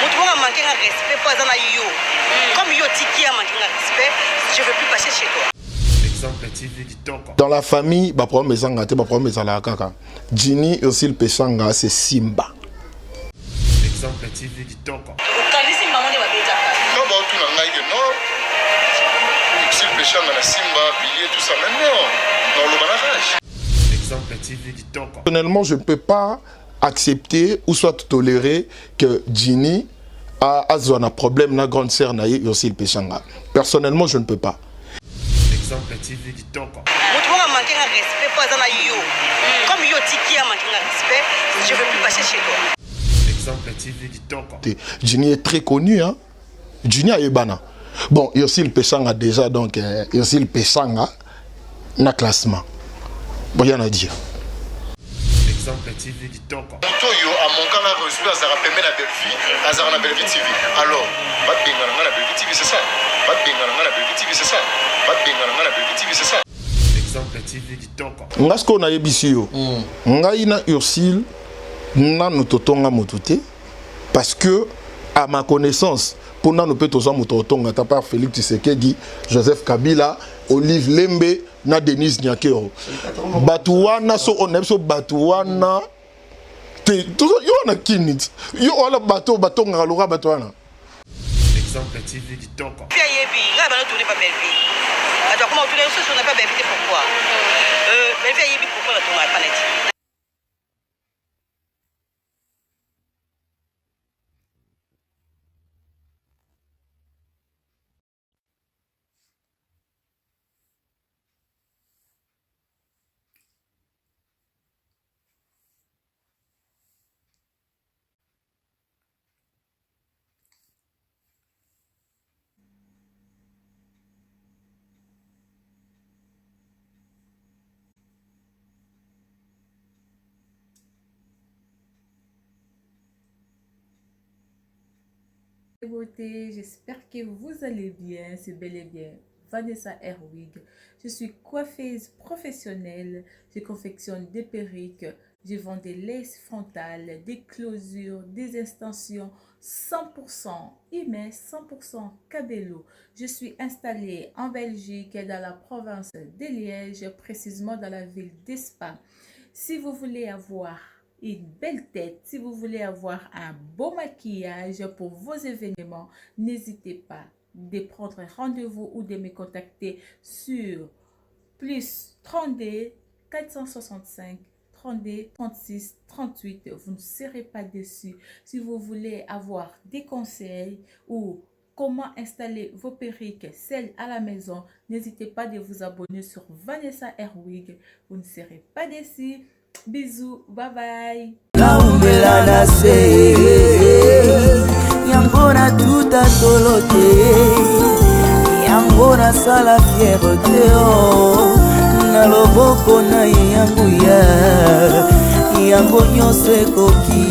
Moutouanga manquer un respect, pas dans yo. Comme yo tiki a manqué un respect, je ne veux plus passer chez toi. Dans la famille, bah problème est engagé, bah problème est à la kaka. Ginny aussi le péchanga, c'est Simba. Exemple TV qui toque. Quand maman de ma bêta. Non, bah tout n'a pas non. Si le péchanga la Simba, pilier tout ça, mais non. Dans le banage. Exemple TV qui toque. Personnellement, je ne peux pas accepter ou soit tolérer que Ginny a un problème na grande sœur na aussi le péchanga. Personnellement, je ne peux pas. Exemple TV qui toque. Moutouanga manquer un respect, pas dans yo. Comme yo tiki a manqué un respect, je ne veux plus passer chez toi. Exemple TV qui toque. Ginny est très connu, hein. Ginny a Ebana. Bon, il y a aussi le péchanga déjà, donc il y a aussi le péchanga na classement. Bon, il y en a dire. Exemple TV qui toque. Motoyo a mon cas là reçu à Zara Pemé la belle-fille, à Zara la belle-fille TV. Alors, pas de benga la belle-fille TV, c'est ça. Pas de benga la belle-fille TV, c'est ça. Pas de benga la belle-fille TV, c'est ça. Exemple TV qui toque. Ngasko na yebisio. Ngai na Ursule na nutotonga motuté parce que à ma connaissance pour nous peut tous mototonga ta part Félix Tshisekedi, Joseph Kabila, Olive Lembe na Denise Nyakero. Batuwana so onepso batuwana te tout yo na kinit. Yo wala batonga kalora batuwana. Exemple TV qui toque. Puis yebi, là ba tourner pas belle vie. Attends comment tu les choses on n'a pas belle vie pourquoi? Belle vie yebi pourquoi la tourner pas net. Beauté, j'espère que vous allez bien, c'est bel et bien Vanessa Herwig. Je suis coiffeuse professionnelle, je confectionne des perruques, je vends des laces frontales, des closures, des extensions 100% Imes, 100% Cabello. Je suis installée en Belgique, dans la province de Liège, précisément dans la ville d'Espa. Si vous voulez avoir une belle tête, si vous voulez avoir un beau maquillage pour vos événements, n'hésitez pas de prendre rendez-vous ou de me contacter sur plus 32 465 32 36 38. Vous ne serez pas déçus. Si vous voulez avoir des conseils ou comment installer vos perruques, celles à la maison, n'hésitez pas de vous abonner sur Vanessa Herwig. Vous ne serez pas déçus. Bisous, bye bye. Naumela na se Yangona tuta tolote Yangona sala fierté Na loboko na yangu ya Yango nyose koki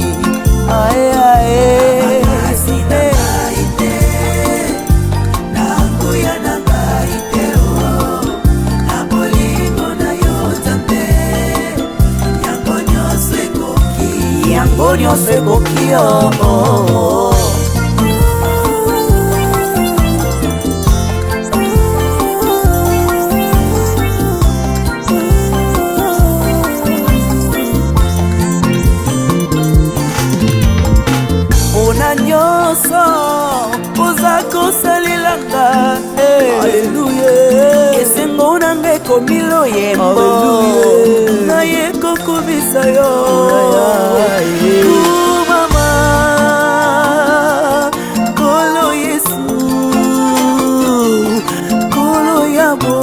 Ae ae Yangonyo se kokio Ona nyoso Oza kosalilanga Alleluia Esengo nange komilo yembo Na yeko kubisa yo Kumama Kolo Yesu Kolo yabo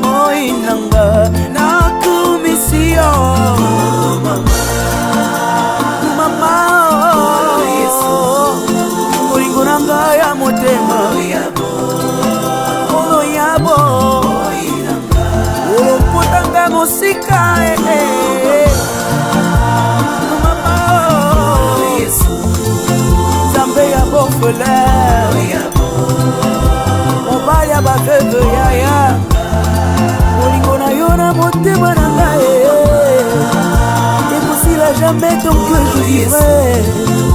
Moinanga Nakumisio Mama Kolo Yesu Moingonanga ya motema Kolo yabo Olopotanga mosika Zambe ya bofele Mobali ya baveve yaya Molingo na yo na motema na ngai Et possible à jamais tant que je vivrai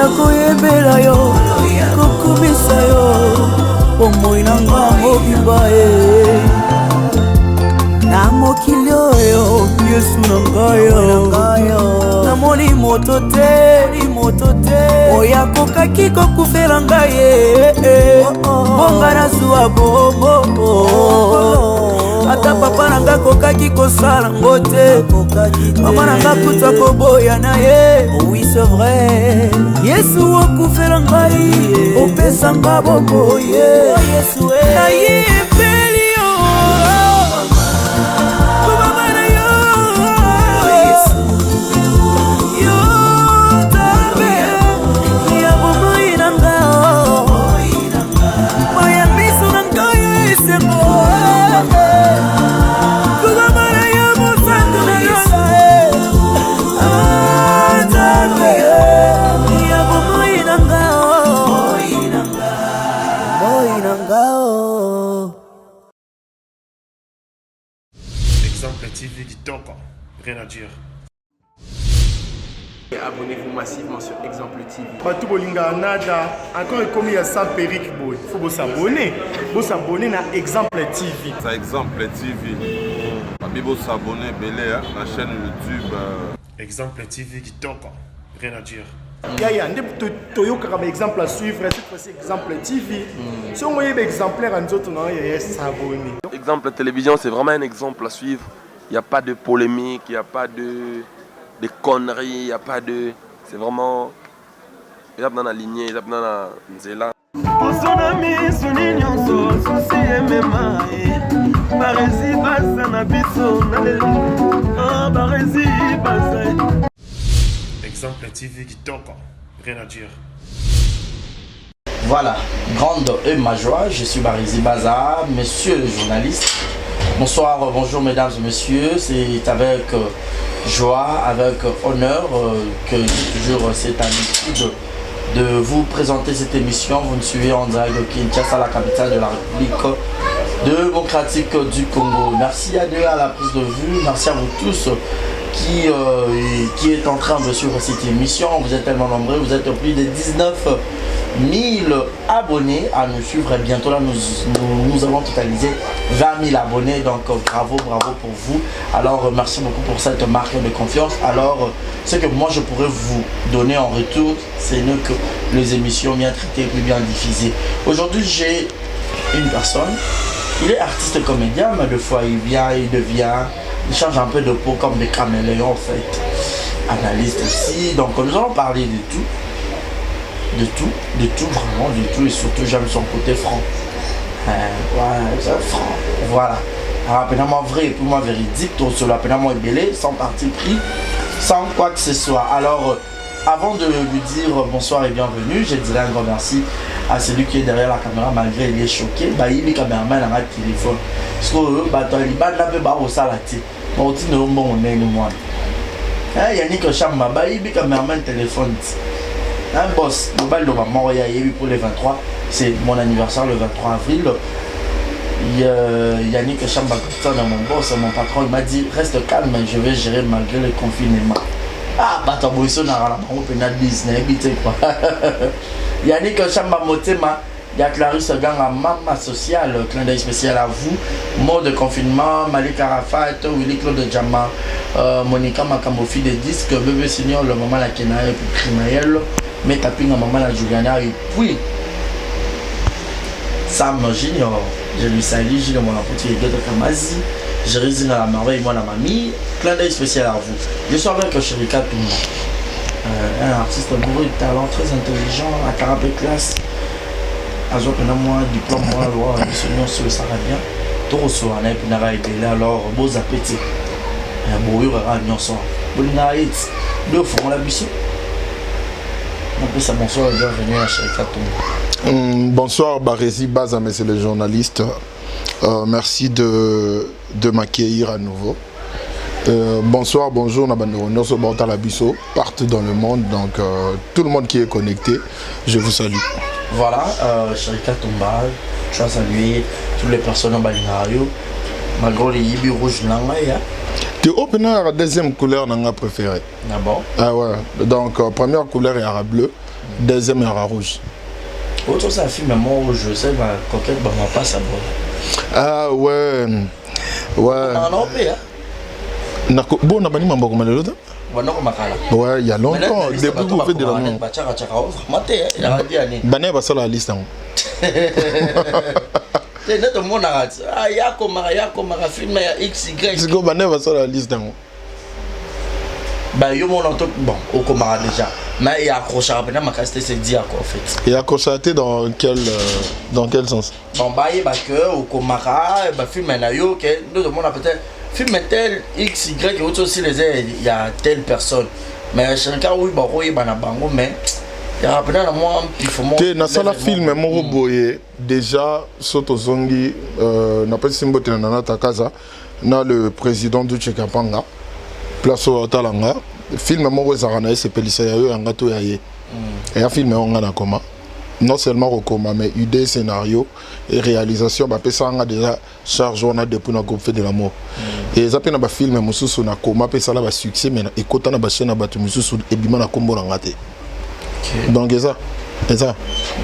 ya koyebela yo kokumisa yo bomoi na nga mobimba na mokili oyo yesu na ngai namoni moto te oyo akokaki kokufela ngai bonga nazwa bobo ata papa na nga kokaki kosala ngo te mama na nga kuta koboya na ye oui c'est vrai yesu okufela ngai opesa nga bobo nayebeli yo komama na yo yo tabe ya bomoi na nga moya miso na ngai esengo Exemple TV Kitoko, rien à dire. Abonnez-vous massivement sur Exemple TV. Batou bolinga nada encore comme à sans périque boy. Faut vous s'abonner à Exemple TV. Ça Exemple TV. Bibo s'abonner belé la chaîne YouTube. Exemple TV Kitoko, rien à dire. Yaya, Toyo comme exemple à suivre, cette fois-ci Exemple TV. Si on voyait exemplaire en autres, non, il y a s'abonner. Exemple télévision, c'est vraiment un exemple à suivre. Il n'y a pas de polémique, il n'y a pas de conneries, il n'y a pas de... C'est vraiment... Il y a dans la lignée, il y a dans la nzela. Exemple TV Kitoko, rien à dire. Voilà, grande est ma joie, je suis Barizi Baza, monsieur le journaliste. Bonsoir, bonjour mesdames et messieurs, c'est avec joie, avec honneur que j'ai toujours cette habitude de vous présenter cette émission. Vous nous suivez en direct de Kinshasa, la capitale de la République démocratique du Congo. Merci à Dieu à la prise de vue, merci à vous tous qui est en train de suivre cette émission. Vous êtes tellement nombreux, vous êtes plus de 19 000 abonnés à nous suivre et bientôt là nous avons totalisé 20 000 abonnés, donc bravo pour vous. Alors merci beaucoup pour cette marque de confiance. Alors ce que moi je pourrais vous donner en retour, c'est que les émissions bien traitées et bien diffusées. Aujourd'hui j'ai une personne, il est artiste comédien, mais des fois il vient, il change un peu de peau comme des caméléons en fait. Analyste aussi, donc nous allons parler de tout. Vraiment de tout, et surtout j'aime son côté franc. Voilà, franc. Voilà. Rapidement vrai et pour moi véridique, tout cela rapidement belé, sans parti pris, sans quoi que ce soit. Alors, avant de lui dire bonsoir et bienvenue, je dirais un grand merci à celui qui est derrière la caméra, malgré il est choqué. Bah, il est caméraman dans le téléphone. Parce que bah, il est au salati. Bah, il est au bon, on est le moine. Yannick Chamba, bah, il est caméraman téléphone. Un boss, le bal de ma mort, il y a eu pour les 23, c'est mon anniversaire le 23 avril. Yannick Chamba, mon boss, mon patron, il m'a dit reste calme, je vais gérer malgré le confinement. Ah, bah t'as beau ça, on peut pas business, quoi. Yannick Chamba Motema, il y a Clarisse Ganga, maman sociale, clin d'œil spécial à vous. Mot de confinement, Malik Arafat, Willy Claude Djama, Monica Makamofi des disques, Bébé Senior, le maman la Kenaï, et puis Primaël. Mais tapis dans maman la Juliana et puis Sam Junior, je lui salue, je lui mon petit de Kamazi, je réside dans la marée et moi la mamie, clin d'œil spécial à vous. Je suis avec Sherika Touma, un artiste bourré de talent, très intelligent, à carapé classe, à ce que moi diplôme moi loi, senior sur le Sarabien, tout sur un œil, puis n'a pas été là alors beaux appétits, un beau aura un son, bon naït, deux fois la mission. Bonsoir et bienvenue à Sherika Touma. Bonsoir Barizi Baza, monsieur le journaliste. Merci de m'accueillir à nouveau. Bonsoir, bonjour, Nabanoro, partout dans le monde, donc tout le monde qui est connecté, je vous salue. Voilà, Sherika Touma, je vais saluer toutes les personnes en Balinario, malgré les yibis rouges nangaya. Tu as la deuxième couleur nanga préférée. Ah bon? Ah ouais, donc première couleur est arabe bleu, deuxième Yara Rouge. Autre ça film moi je sais ma coquette bah m'a pas ça bon. Ah ouais. Ouais. Non hein. Bon on a bani mambo comme l'autre. Ouais, il y a longtemps depuis que vous faites de la main. Il a dit année. Bané va sur la liste. C'est net mon arrêt. Ah il y a comme film XY. C'est que Bané va sur la liste. Bah yo mon entend bon au Komara déjà. Mais il y a accroché à peine ma casté c'est dit quoi en fait. Il a accroché dans quel sens? Bon bah il y a que au Komara bah film na yo que nous demandons peut-être film tel XY et autres aussi les il y a telle personne. Mais chacun oui bah oui bah na bango mais il y a peine moi il faut moi. Tu na sala film mon boye déjà soto zongi na pas simbote na nata casa na le président du Tchekapanga. Place au Talanga, film mon Zarana c'est Pelissa yo angato yaye. Et un film on a comment non seulement au coma mais idée scénario et réalisation bah pesa nga déjà charge on a depuis na groupe fait de l'amour. Et ça pena ba film mususu na coma pesa la ba succès mais ekota na ba chaîne na batu mususu et bima na kombo na ngate. Donc ça.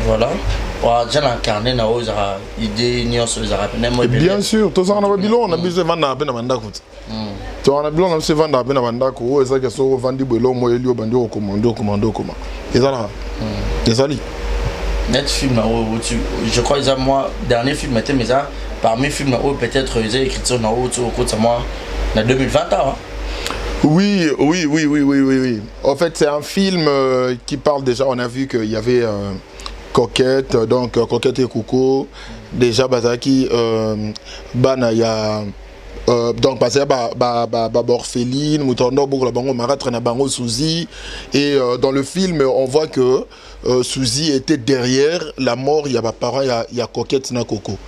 Voilà. J'ai incarné na oza idée ni sur les arabes. Bien sûr, tout ça on a bilon on a besoin vendre na pena banda kout. Tu on a bilon on se vendre na pena banda ko ça que so vendre bilon mo elio bandi au commando comment. Et ça là. Désolé. Net film je crois que moi dernier film était mais ça parmi film peut-être j'ai écrit na autre côté moi na 2020 hein. Oui. En fait, c'est un film qui parle déjà, on a vu qu'il y avait Coquette, donc Coquette et Coco, déjà Bazaki, Bana, il y a donc Bazaki, Orpheline, Moutondo, Bourlabango, Maratre, Nabango, Souzi, et dans le film, on voit que Souzi était derrière la mort, il y a parents, il y a Coquette, na Coco.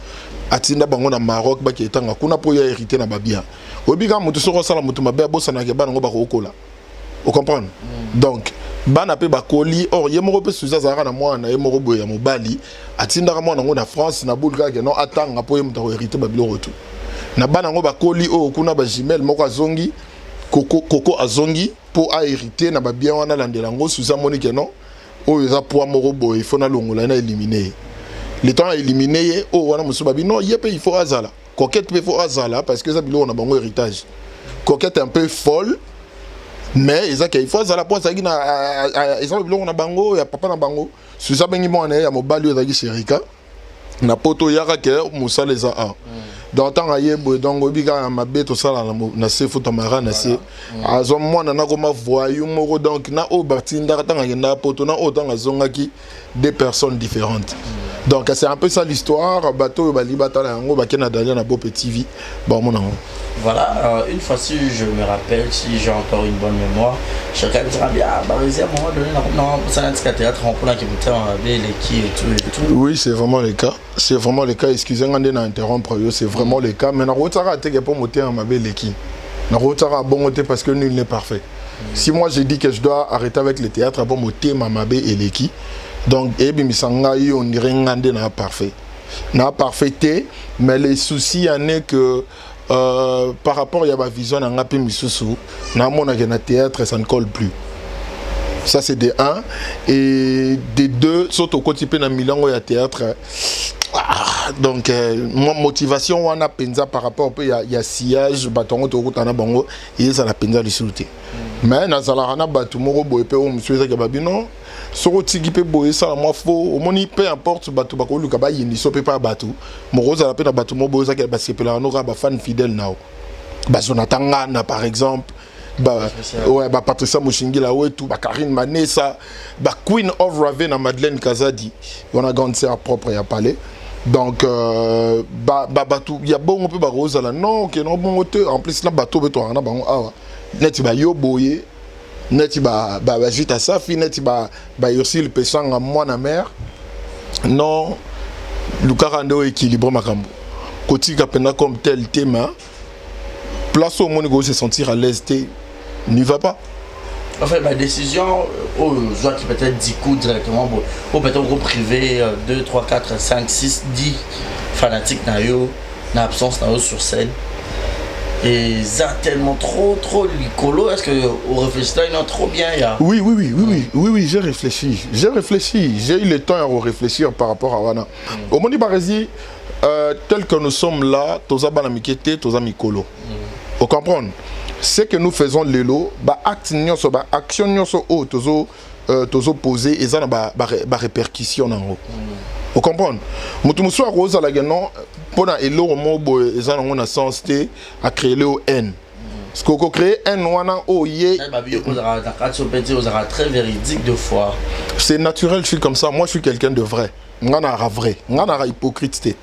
Atinda bango na Maroc, qui est en kuna pour y hériter na babia. Obiga mutu soko sala mutu mabe bossa na ke bana ngo ba kokola. Vous comprenez? Donc bana pe ba koli or yemoro pe suza zara na mwana yemoro boye ya mobali atinda ka mwana ngo na France na bulga ke no atanga po yemuta ko hériter babilo rotu. Na bana ngo ba koli o kuna ba jimel moko azongi koko azongi pour a hériter na babia wana landela ngo suza moni ke non o yeza poa moko boye il faut na longola na éliminer. Le temps éliminé oh wana musubabi non yepe il faut azala. Coquette peut faire azala parce que ça bilo on a bon héritage. Coquette est un peu folle mais il faut azala pour ça qui na ils ont bilo on a bango ya papa na bango. Sur ça bengi mo na ya mobali yo zaki sherika na poto yaka ke musa les a. Dans temps ayebo donc obiga mabe to sala na se fotomara na se azo mwana na koma voyou moko donc na o batinda tanga na poto na o tanga zongaki deux personnes différentes. Donc c'est un peu ça l'histoire. Bateau bali batala yango bakena d'aller na beau petit vie. Bon mon nom. Voilà, une fois si je me rappelle, si j'ai encore une bonne mémoire, chacun dira bien, bah à un moment donné, ça n'a pas théâtre, on peut qui me tient les qui et tout. Oui, c'est vraiment le cas. C'est vraiment le cas. Excusez-moi d'interrompre, c'est vraiment le cas. Mais na rotara te pour monter en ma belle qui. Na rotara bon monter parce que nul n'est parfait. Si moi j'ai dit que je dois arrêter avec le théâtre pour monter ma mabe et les qui. Donc, on dirait n'a parfait. N'a parfaité, mais les soucis en est que par rapport à ma vision, on a peu misusu, na théâtre, ça ne colle plus. Ça c'est des 1 et des 2, surtout quand tu peux Milan ou théâtre. Donc, mon motivation on a pensa par rapport au il y a sillage, bâton autour de bango et ça la pensa de sauter. Mais dans la rana bâton moro boy pe monsieur Zakababino. Soro tiki pe boye ça moi faux au moni peu importe bateau bako luka ba yini so pe pas bateau mo roza la pe na bateau mo boye ça parce que pela no ba fan fidèle nao ba Jonathan Ngana par exemple ba ouais ba Patricia Mushingila ouais tout ba Karine Manessa ba Queen of Raven na Madeleine Kazadi on a grande sœur propre ya parler donc bateau il y a bon on peut ba roza là non que non bon en plus là bateau be to na ba awa net ba yo boye neti ba vite à ça fi neti ba aussi le péchant à moi na mère non le carando équilibre makambo koti kapena comme tel thème place au monde go se sentir à l'aise n'y va pas en fait ma décision je dois peut-être 10 coups directement ou peut-être au privé 2 3 4 5 6 10 fanatiques na yo na absence na yo sur scène et ça tellement trop licolo. Est-ce que vous réfléchissez là, trop bien Oui, j'ai réfléchi. J'ai eu le temps à réfléchir par rapport à Wana. Au Moni Baresi, tel que nous sommes là, tous abana mikete, tous amikolo. Vous comprenez? Ce que nous faisons l'élo, acte nyoso, action nyoso o tous opposés et ça na répercussion en haut. Vous comprenez? Mutumuswa rosa la gano pour na elo mobo et ça na sens à créer le N. Ce qu'on crée un wana oye. Très véridique de foi. C'est naturel, je suis comme ça. Moi, je suis quelqu'un de vrai. Ngana vrai. Ngana hypocrite.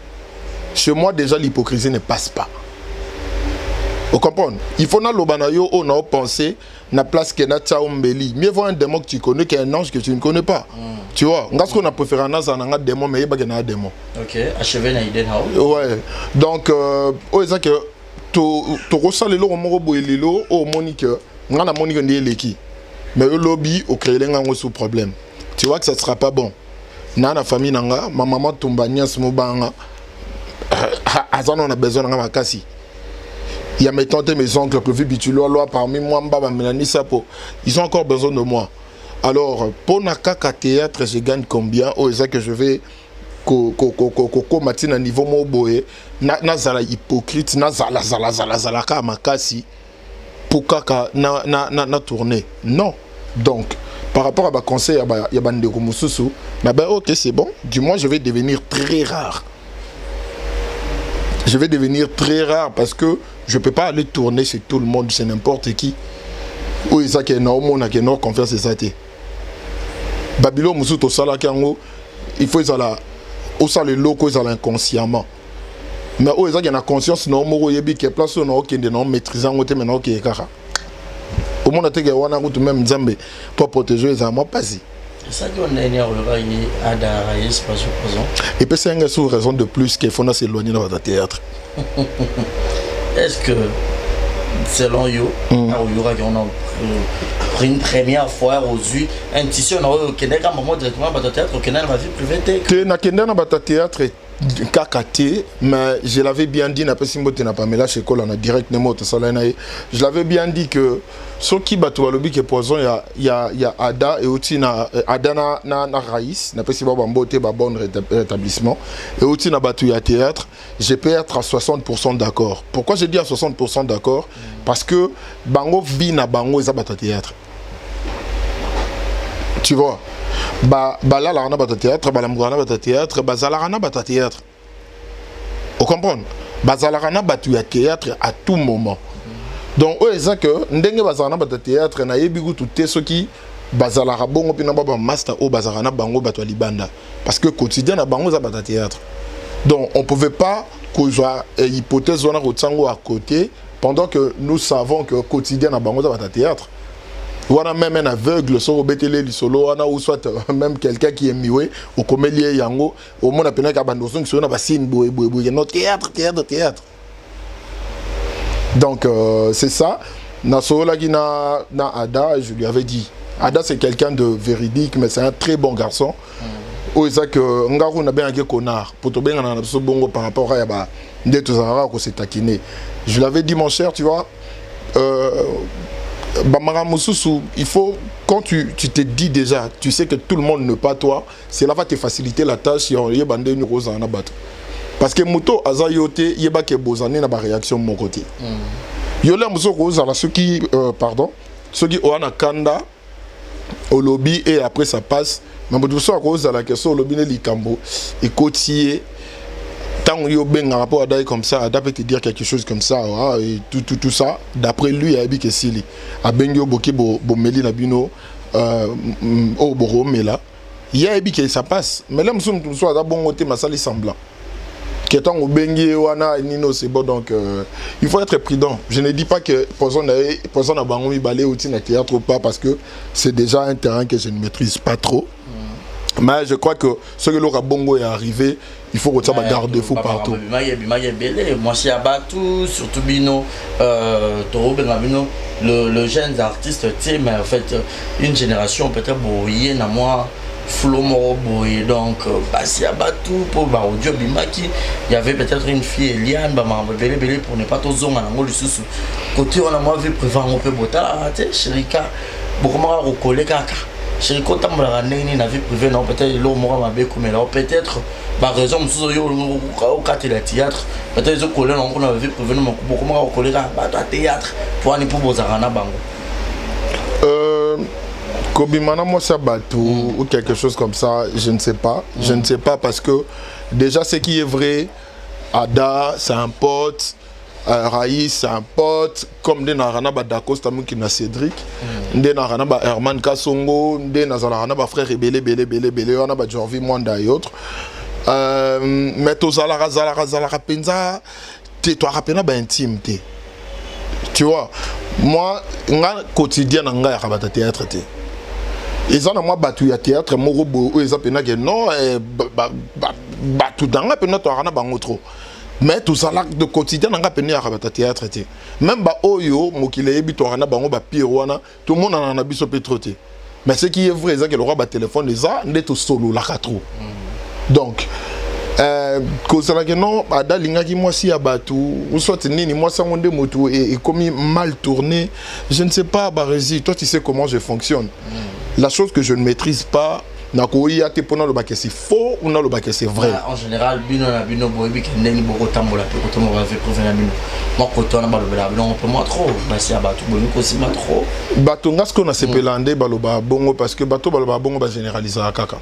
Chez moi, déjà, l'hypocrisie ne passe pas. Vous comprenez? Il faut na lobanayo on a pensé na place que na tchaombeli. Mieux voir un démon que tu connais qu'un ange que tu ne connais pas. Tu vois? Ngas qu'on a préféré un démon mais il y a un démon. OK, achevé na Eden House. Ouais. Donc que tu ressens les lots au boyelilo au monique ngana monique ndé mais au lobby au créer un sous problème. Tu vois que ça sera pas bon. Na la famille nanga ma maman tomba nyas mo banga azana on a besoin nga makasi. Il y a mes tantes et mes oncles que Vibitulo loi parmi moi Mbaba Mélanie Sapo. Ils ont encore besoin de moi. Alors pour Nakaka théâtre je gagne combien? Oh c'est que je vais ko matina niveau mo boye na zala hypocrite na zala ka makasi pour kaka na tourner. Non. Donc par rapport à ma conseil il y a bande ko mususu mais OK c'est bon. Du moins je vais devenir très rare. Je vais devenir très rare parce que je ne peux pas aller tourner chez tout le monde, c'est n'importe qui. Ou ça qui est normal, on a qui est confiance c'est ça. Babylone mususu to sala kango il faut ça au ça les locaux ça inconsciemment. Mais où ça qui a conscience non moro yebi qui place non qui est non maîtrisant côté maintenant qui est kaka. Au monde a été wana route même Nzambe pour protéger les amants passés. Ça qu'on a une Ada Raïs pas supposons. Et puis c'est une raison de plus qu'il faut s'éloigner dans le théâtre. Est-ce que selon vous, on a pris une première fois aux yeux un tissu on a qu'un moment directement dans le théâtre qu'un va vie privée que na kenda na bata théâtre kakate mais je l'avais bien dit na pesimbo te na pamela chez Kola na direct nemo to sala na je l'avais bien dit que ce qui bato balobi que poison il y a Ada et aussi na Ada na Raïs na pesimbo bambote ba bon rétablissement et aussi na bato ya théâtre je peux être à 60% d'accord. Pourquoi je dis à 60% d'accord? Parce que bango bi na bango eza bata théâtre. Tu vois? Là la rana bata théâtre, la mugana bata théâtre, la rana bata théâtre. Vous comprenez? La rana batu ya théâtre à tout moment. Donc eux ils que ndenge bazana bata théâtre na yebigu tout ce qui bazala rabongo pina baba master au bazarana bango batu libanda parce que quotidien na bango za bata théâtre. Donc on pouvait pas que soit hypothèse on a rotsango à côté pendant que nous savons que quotidien na bango za bata théâtre. Ou on a même un aveugle sur Betele Lisolo, on a ou soit même quelqu'un qui est mieux, au comédien yango, au monde appelé Kabandoson, qui sont dans bassine, théâtre. Donc c'est ça. Nasola Gina na Ada, je lui avais dit. Ada c'est quelqu'un de véridique, mais c'est un très bon garçon. Ou c'est que Ngaru n'a bien un connard. Pour te bien en a bongo par rapport à Yaba, de tous que c'est taquiné. Je lui avais dit mon cher, tu vois. Il faut, quand tu te dis déjà, tu sais que tout le monde n'est pas toi, cela va te faciliter la tâche si on y a bandé une rose en abattre. Parce que Mouto Azayote, il y a des bozanés dans la réaction de mon côté. Il y a des rose à ceux qui, ceux qui ont un kanda au lobby et après ça passe. Mais tout ça rose à la question au lobby de l'Ikambo et côtier. Tant qu'il y a un rapport à Ada comme ça, Ada peut te dire quelque chose comme ça, et tout ça. D'après lui, il y a dit que si il a bengo boki bo meli na bino au boro mela, il y a dit que ça passe. Mais là, nous sommes à bon côté, ma salle semblant. Que tant au bengi wana nino c'est bon donc il faut être prudent. Je ne dis pas que personne a bangomi balé au théâtre ou pas parce que c'est déjà un terrain que je ne maîtrise pas trop. Mais je crois que ce que l'aura bongo est arrivé, il faut que ça garde fou partout. Moi, c'est Abatou, surtout Bino, Toro Bengabino, le jeune artiste, mais en fait, une génération peut-être brouillée, moi, Flo Morobo et donc Bassia Batou pour Audio Bimaki. Il y avait peut-être une fille Eliane, belé pour ne pas tout zonger dans le sous. Côté on a moi vu prévoir un peu bota, tu sais, Chérika, beaucoup moins recoller kaka. Chérika tambola nini na vie privée non peut-être l'eau mora ma béco mais là peut-être par raison sous yo au quartier de théâtre peut-être ils collent on a vie privée non beaucoup moins recoller kaka théâtre pour aller pour bozarana bango. Kobimana Mosa Batou ou quelque chose comme ça, je ne sais pas. Je ne sais pas parce que déjà ce qui est vrai, Ada c'est un pote, Raïs c'est un pote, comme des Narana Badacosta qui n'a Cédric, des Narana Herman Kassongo, des Nazarana frère Belé, on a Jorvi Mwanda et autres. Mais tous Zalara Penza, tu as rappelé intime. Tu vois, moi, quotidien, je suis théâtre. Ils ont moi battu à théâtre, mon robot, ils ont que non, battu dans la peine, tu as trop. Mais tout ça là de quotidien, on a peine à théâtre. Même bah oyo, mo qui les habite, on a bango ba pirouana, tout le monde en a bis au pétroté. Mais ce qui est vrai, c'est que le roi bat téléphone, les a, n'est tout solo là trop. Donc. Cause là que non, Ada linga qui moi si abatu, ou soit nini moi ça mon moto et comme mal tourné, je ne sais pas Barési, toi tu sais comment je fonctionne. La chose que je ne maîtrise pas, nakoya te pendant le bac c'est faux ou non le bac c'est vrai. En général, bino boyebi qui n'est beaucoup tambola pe ko tomo va faire prévenir bino. Moi ko to na balobela bino on peut moi trop, bah si abatu boyebi ko si ma trop. Bato ngasko na sepelande baloba bongo parce que bato baloba bongo ba généraliser kaka.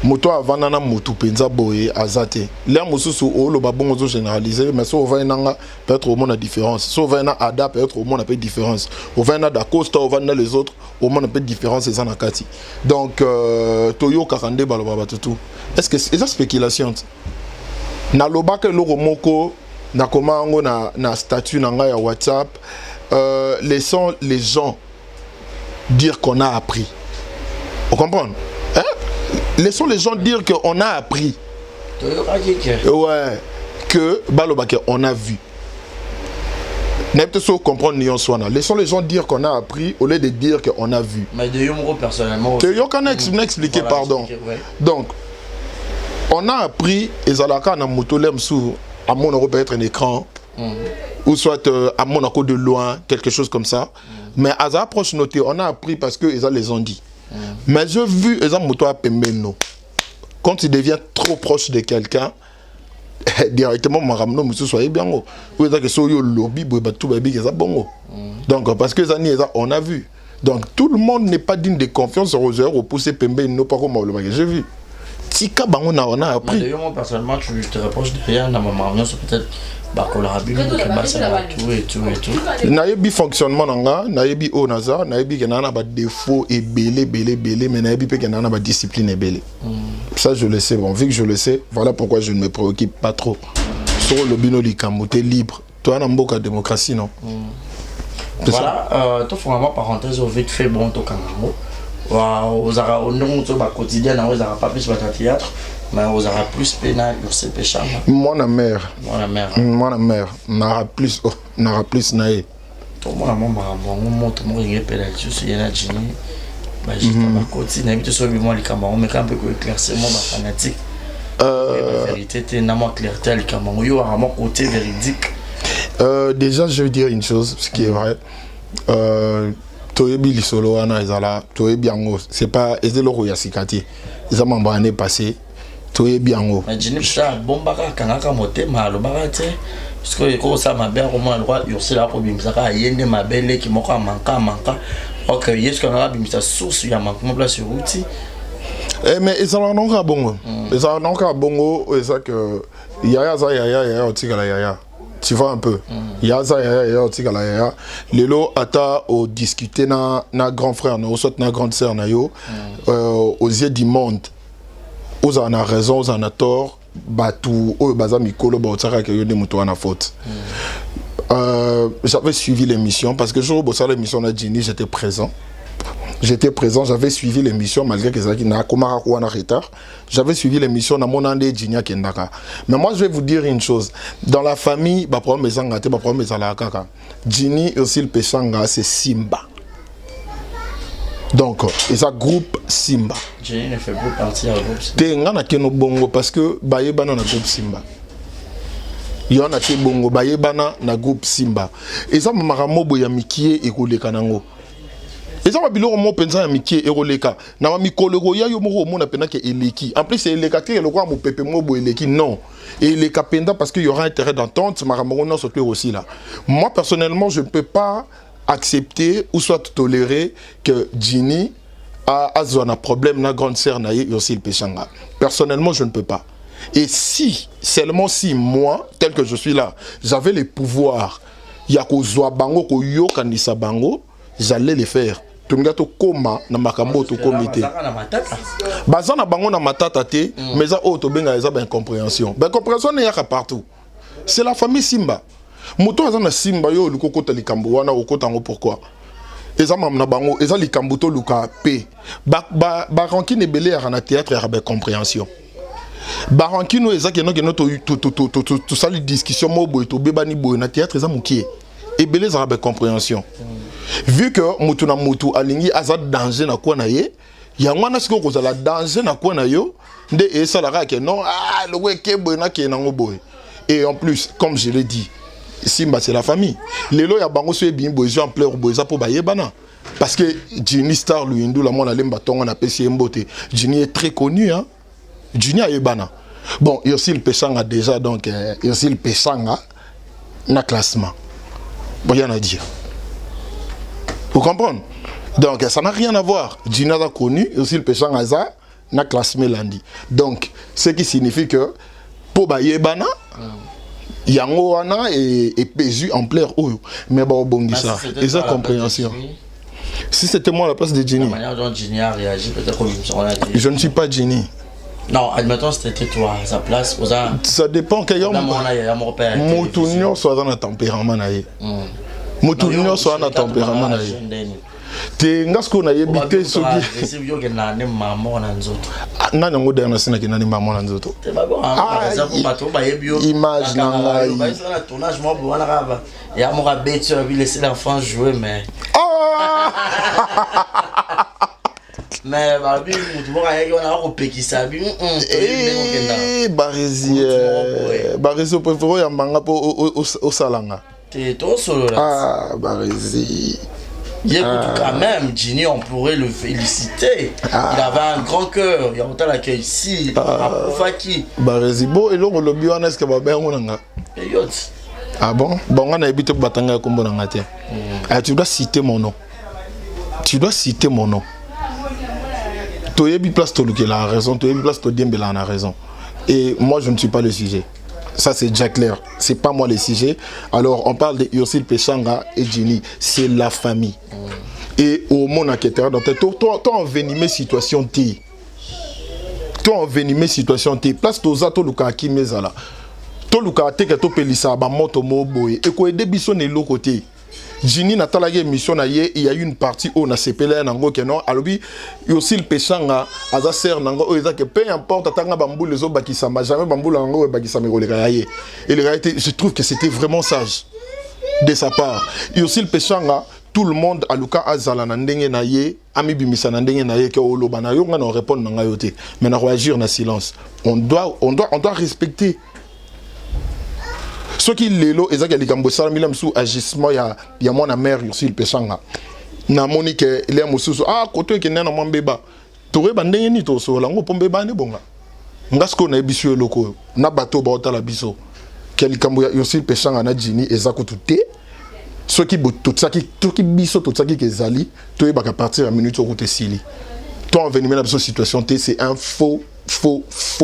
Moto avant nana moto penza boye azate. Là mosusu o lo ba bongo zo généraliser mais so va nanga peut-être au monde a différence. So va na ada peut-être au monde a peu différence. Au va na da Costa au va na les autres au monde a peu différence et ça na kati. Donc Toyo Kakande baloba batutu. Est-ce que c'est spéculation? Na loba que lo moko na komango na statut na nga ya WhatsApp laissons les gens dire qu'on a appris. Vous comprenez? Hein? Laissons les gens dire qu'on a appris. Ouais. Que balobake on a vu. Laissons les gens dire qu'on a appris au lieu de dire qu'on a vu. Mais de Yomro personnellement. Tu as expliqué, voilà, pardon. Ouais. Donc, on a appris, et Zalaka na motolem sous à mon euro peut être un écran, ou soit à mon euro de loin, quelque chose comme ça. Mais à sa approche notée, on a appris parce qu'ils les ont dit. Mais j'ai vu, ils ont moto à Pembeno. Quand il devient trop proche de quelqu'un, directement mon rameno monsieur soyez bien haut vous que so yo lobby tout baby que ça bongo donc parce que on a vu donc tout le monde n'est pas digne de confiance aux heures au pousser pembe non pas comme le j'ai vu tika bango on a appris d'ailleurs moi personnellement tu te reproches de rien dans ma mariage peut-être ba collaborer que ba ça tout et tout na yebi fonctionnement nga na yebi o naza na yebi que na ba défaut et belé mais na yebi pe que na ba discipline et belé. Ça je le sais, bon vu que je le sais, voilà pourquoi je ne me préoccupe pas trop. Sur le bino likambote libre. Toi na mboka démocratie non. Voilà, toi vraiment parenthèse au vite fait bon to kango. Aux ara on ba quotidien na aux ara pas plus ba théâtre. Mais vous aurez plus pénal, vous savez péché. Moi la mère. N'aura plus naé. Tout moi mon il est pénal, je suis là Jini. Bah juste à côté, n'habite sur le moi les camarades, mais quand peu éclaircissement ma fanatique. La vérité t'es na moi clarté les camarades, yo à mon côté véridique. Déjà je veux dire une chose, ce qui est vrai. Toyebi lisolo ana ezala, toyebi ango, c'est pas ezelo ya sikati. Ils ont année passée. Toye bien haut. Mais Jini ça bombaka kangaka motema alobaka te parce que ko ça ma bien comment le roi ursi la probimsaka yende mabele ki moko manka OK yes qu'on a bimisa source ya manquement place sur outil. Mais ils ont non bongo. Ils ont non bongo et ça que yaya otikala yaya. Tu vois un peu. Yaya otikala yaya. Lelo ata au discuter na grand frère na soit na grande sœur na yo aux yeux du monde. Vous en avez raison, vous en avez tort. Batou, faute. J'avais suivi l'émission parce que je reçois l'émission de Gini, j'étais présent. J'avais suivi l'émission malgré que ça n'a en retard. J'avais suivi l'émission dans mon année Gini à Kendaka. Mais moi je vais vous dire une chose. Dans la famille, Gini aussi le péchanga, c'est Simba. Donc, et ça groupe Simba. Jenny ne fait plus partie du groupe Simba. T'es ngana keno bongo parce que Bayebana na groupe Simba. Yana te bongo Bayebana na groupe Simba. Et ça maramobo ya mikie ekoleka nango. Et ça mabilo mo penza ya mikie ekoleka. Na ma mikolego ya yo mo mona pena ke eleki. En plus c'est eleka te le quoi mo pepe mobo eleki non. Et les capenda parce qu'il y aura intérêt d'entente maramogo non surtout aussi là. Moi personnellement je ne peux pas accepter ou soit tolérer que Ginny a un problème na grande sœur naïe aussi le péchanga. Personnellement, je ne peux pas. Et si, seulement si moi, tel que je suis là, j'avais les pouvoirs, yakozwa bango ko yo kanisa bango, j'allais les faire. Tungato koma na makambo to comité. Bazana bango na matata te, mais ça auto benga eza ben compréhension. Ben compréhension ne yaka partout. C'est la famille Simba. Moto azana Simba yo lukoko ta likambo wana okotango pourquoi? Eza mamna bango eza likambo to luka pe. Ba rankine belé ya na théâtre ya ben compréhension. Ba rankine eza keno to sali discussion mo boy to bebani boy na théâtre eza mukie. Et belé za ben compréhension. Vu que mutu na mutu alingi aza danger na kwa na ye, ya ngwana siko ko za la danger na kwa na yo, nde esa la ka ke non ah le weke boy na ke na ngo boy. Et en plus, comme je l'ai dit, Simba c'est la famille. Lelo ya bango so bien boy en pleurs boy ça pour bayebana. Parce que Ginny Star lui indou la mona lemba tonga na pesi mbote. Ginny est très connu hein. Ginny a yebana. Bon, Yosil Pechanga déjà donc Yosil Pechanga na classement. Bon, rien à dire. Vous comprenez? Donc ça n'a rien à voir. Ginny a connu Yosil Pechanga ça na classement lundi. Donc ce qui signifie que pour bayebana yango wana et pésu en pleurs oyo mais bon bongi ça et ça compréhension. Si c'était moi à la place de Ginny, la manière dont Ginny a réagi peut-être je ne suis pas Ginny. Non, admettons c'était toi à sa place. Ça dépend qu'il y a mon père. Moutounio soit dans un tempérament naïe. Moutounio soit dans un tempérament naïe. Te ngasko na yebite soki yo ke na ne mama na nzoto na nango de na sina ke na ne mama na nzoto te ba bon ça pour bato ba yebio image na ngai ba ça na tournage mo bo wana raba ya mo ka beti va laisser l'enfant jouer mais mais ba bi mutu mo ka yeki wana ko pekisa bi barezi préféré ya mbanga po au salanga te to solo là ah barezi. Quand même, Ginny, on pourrait le féliciter. Il avait un grand cœur. Il y a autant l'accueil ici. Faki. Barezibo et l'on le bio est-ce que va bien on a. Ah bon? Bon, on a habité Batanga comme on a été. Tu dois citer mon nom. Tu dois citer mon nom. Tu as bien place Toluke la raison. Tu as bien place Todiembe la a raison. Et moi, je ne suis pas le sujet. Ça c'est déjà clair, c'est pas moi le sujet. Alors on parle de Yosil Pechanga et Ginny, c'est la famille. Et au monde enquêteur, donc toi envenimé situation T. Toi envenimé situation T. Place toza to luka ki mezala. To luka te ke to pelisa ba moto mo boy. Et ko ede biso ne lo côté. Ginny na talage émission na ye, il y a une partie où on a sepelé nango ke non alobi Yosil Pechanga aza ser nango o eza que peu importe tanga bambou les autres bakisa ma jamais bambou nango bakisa me roleka ye. Et le réalité je trouve que c'était vraiment sage de sa part. Yosil Pechanga tout le monde a luka azala na ndenge na ye ami bimisa na ndenge na ye ke oloba na yo ngana répondre nanga yote mais na réagir na silence. On doit respecter. Ce qui lelo ezaki likambo sala milam sous agissement ya mwana mère Yosil Pechanga na monique les mosusu ah koto ke nena mwambeba tore bandenge ni to so lango pombe bane bonga ngasko na biso loko na bato ba otala biso ke likambo ya Yosil Pechanga na Ginny ezakutu te ce qui tout biso tout ça qui kezali to e baka partir à minute au côté sili toi envenimé na situation T c'est un faux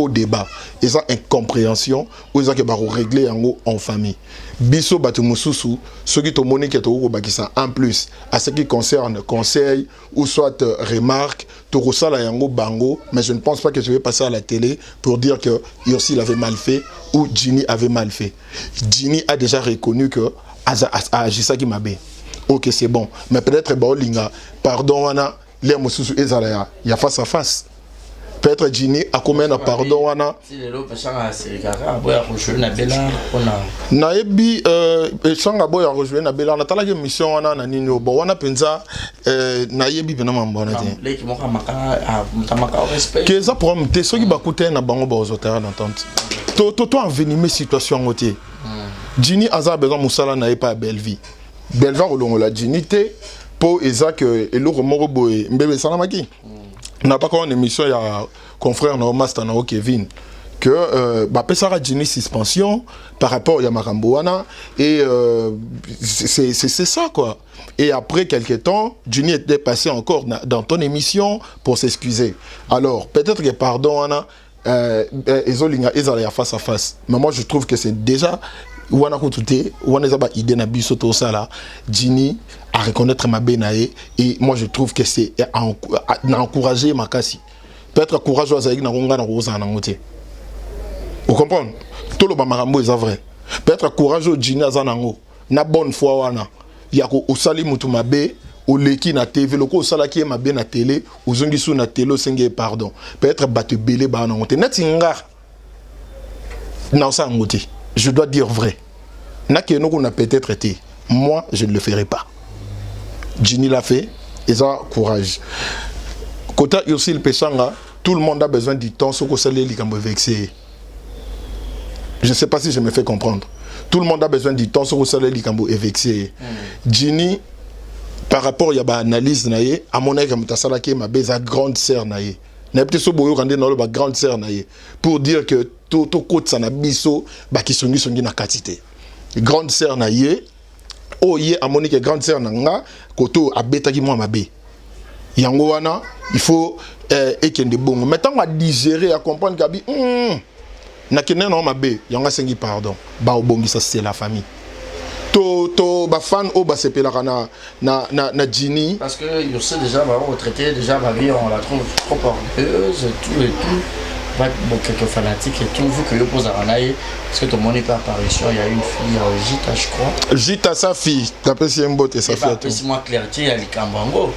débat et ça incompréhension ou ça que ba régler en famille biso batu mususu ce qui to monique to ko bakisa en plus à ce qui concerne conseil ou soit remarque to rosala yango bango mais je ne pense pas que je vais passer à la télé pour dire que Yosil avait mal fait ou Ginny avait mal fait. Ginny a déjà reconnu que a agi ça qui m'a bé. OK, c'est bon, mais peut-être baolinga pardon wana les mususu ezala ya face à face. peut-être Ginny a commis un pardon wana naebi echanga boya rejoindre na bela natala ke mission wana na nini bo wana penza nayebi bena mambona te que ça pour me soki bakute na bango ba ozotera d'entente to envenimer situation ngote Ginny aza besoin musala na pas belle vie olongola Ginny te po ezak eloko moko boye mbebe salamaki n'a pas encore une émission il y a confrère na master na Kevin que bah pesara Ginny suspension par rapport à Makambo wana et c'est ça quoi. Et après quelques temps Ginny était passé encore dans ton émission pour s'excuser. Alors peut-être que pardon wana ezolinga ezala face à face, mais moi je trouve que c'est déjà wana kutute wana zaba idée na biso to ça là Ginny à reconnaître ma benae et moi je trouve que c'est à encourager makasi peut-être courageux avec na konga na rosa na ngote. Vous comprenez? Tout le bamarambo est vrai. Peut-être courageux Ginny azanango na bonne foi wana yako osali mutu mabe oleki na TV loko osala ki mabe na télé ozongi su na télé senge pardon peut-être battu belé ba na ngote netinga na ça ngote. Je dois dire vrai. Na kenoko na peut-être été. Moi je ne le ferai pas. Ginny l'a fait, ils ont courage. Kota Ursil Pechanga, tout le monde a besoin du temps, ce que c'est les likambo vexé. Je ne sais pas si je me fais comprendre. Tout le monde a besoin du temps, ce que c'est les likambo vexé. Ginny, par rapport à la analyse naie, à mon avis, mutasala ki ma beza grande sœur naie. Na peut so boyo rande na lo ba grande sœur naie pour dire que tout côté ça na biso ba ki songi na katité. Grande sœur naie oh yé a monique grande sœur nanga koto abeta ki moi mabe yango wana il faut ekende bongo maintenant à digérer à comprendre kabi na kene na mabe yanga sengi pardon ba obongi ça c'est la famille to ba fan o ba sepela na Ginny parce que je sais déjà va retraité déjà ma vie on la trouve trop orgueilleuse et tout. Bon, quelques fanatiques et tout, vu que je pose à Ranaï, parce que tout le monde n'est pas apparition, il y a une fille, Gita, je crois. Gita, sa fille, t'appelles si un bot et sa fille. C'est moi Clarté, il y a les Kambango,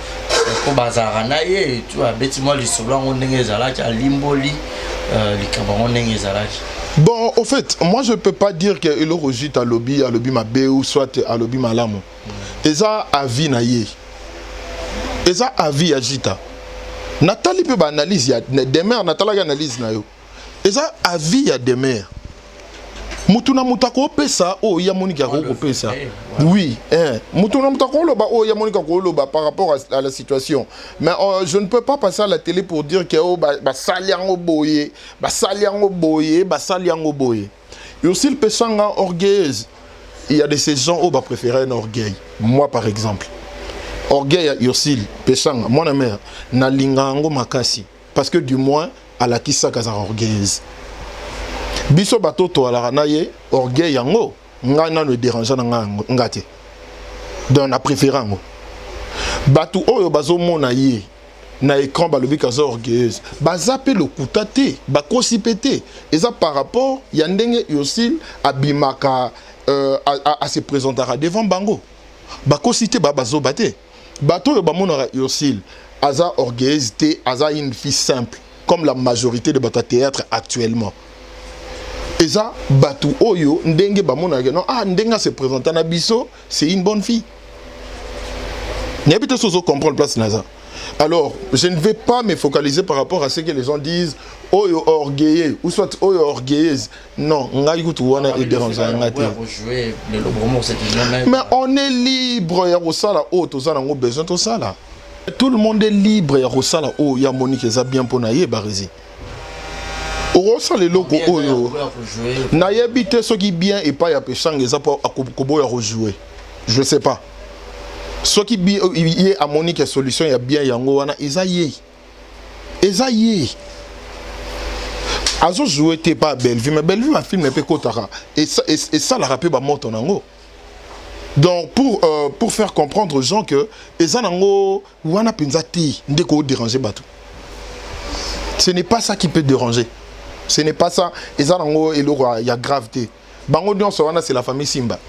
pour bazar Ranaï, et tu vois, bêtiment, les soulans, on est zalaki, à Limboli, les Kambango, on est zalaki. Bon, au fait, moi je ne peux pas dire que le rejite à lobby ma bé ou soit à lobby malamu. Et ça, à vie naïe. Et ça, à vie à Gita. Nathalie peut analyse, il y a des mères, Nathalie analyse na yo. Et ça, à vie, il y a des mères. Mutuna mutako pesa, oh, il y a Monica ko pesa. Oui, Mutuna mutako loba, oh, il y a Monica ko loba par rapport à la situation. Mais je ne peux pas passer à la télé pour dire que oh, bah saliango boye, bah saliango boye, bah saliango boye. Et aussi le pesanga orgueilleuse. Il y a de ces gens où bah préférer un orgueil. Moi par exemple. Orgueil à Ursil, Pechanga, mon mère, na lingango makasi. Parce que du moins, à la kisa kaza orgueilleuse. Biso bato to ala ranaye, orgueil yango, nga na ne dérangeant nga ngate. Donc na préférant. Bato oyo bazo mona ye, na écran balobi kaza orgueilleuse. Bazape le kutate, bakosi pété. Et ça par rapport, yandenge Ursil abimaka à se présenter devant bango. Bakosi te bazo bate. Bato yo bamona Ursil, aza orgueilleuse te, aza une fille simple, comme la majorité de bato théâtre actuellement. Et ça, bato oyo, ndenge bamona non, ndenga se présenter na biso, c'est une bonne fille. N'y a pas de chose à comprendre place naza. Alors, je ne vais pas me focaliser par rapport à ce que les gens disent, oyo orgueilleux, ou soit oyo orgueilleuse. Non, mais on est libre, il y a besoin de tout ça là. Tout le monde est libre, il y a besoin de il y a Monique qui a bien pour naïe barizi. Au ressent les locaux oyo. Naïe bité ce qui bien et pas y a péchang les apports à Kobo à rejouer. Je sais pas. Ce qui bien y a Monique solution il y a bien yango wana Esaïe. Azo joué t'es pas Bellevue, mais Bellevue un film un peu kotara. Et ça la rappel ba monte en ango. Donc pour faire comprendre aux gens que ezanango wana penzati ndeko déranger batou. Ce n'est pas ça qui peut déranger. Ce n'est pas ça. Ezanango et il y a gravité. Bango dion wana c'est la famille Simba.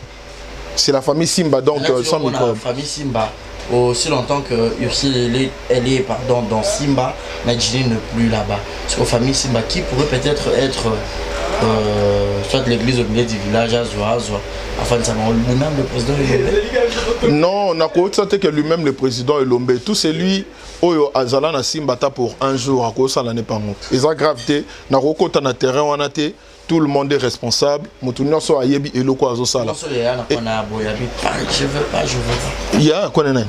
C'est la famille Simba donc sans micro. La famille Simba aussi longtemps que Ursule elle est pardon, dans Simba, mais Ginny n'est plus là-bas. Parce qu'aux familles Simba, qui pourrait peut-être être soit l'église au milieu du village à Zoa, afin de savoir lui-même le président Elombe. Non, on a constaté que lui-même le président Elombe, tout c'est lui, Oyo Azala na Simbata pour un jour, à cause de l'année par mois. Ils ont gravité, na rokota na terrain, on a été. Tout le monde est responsable. Moutounio so ayebi eloko azosala. Je veux pas. Il y a quoi nene?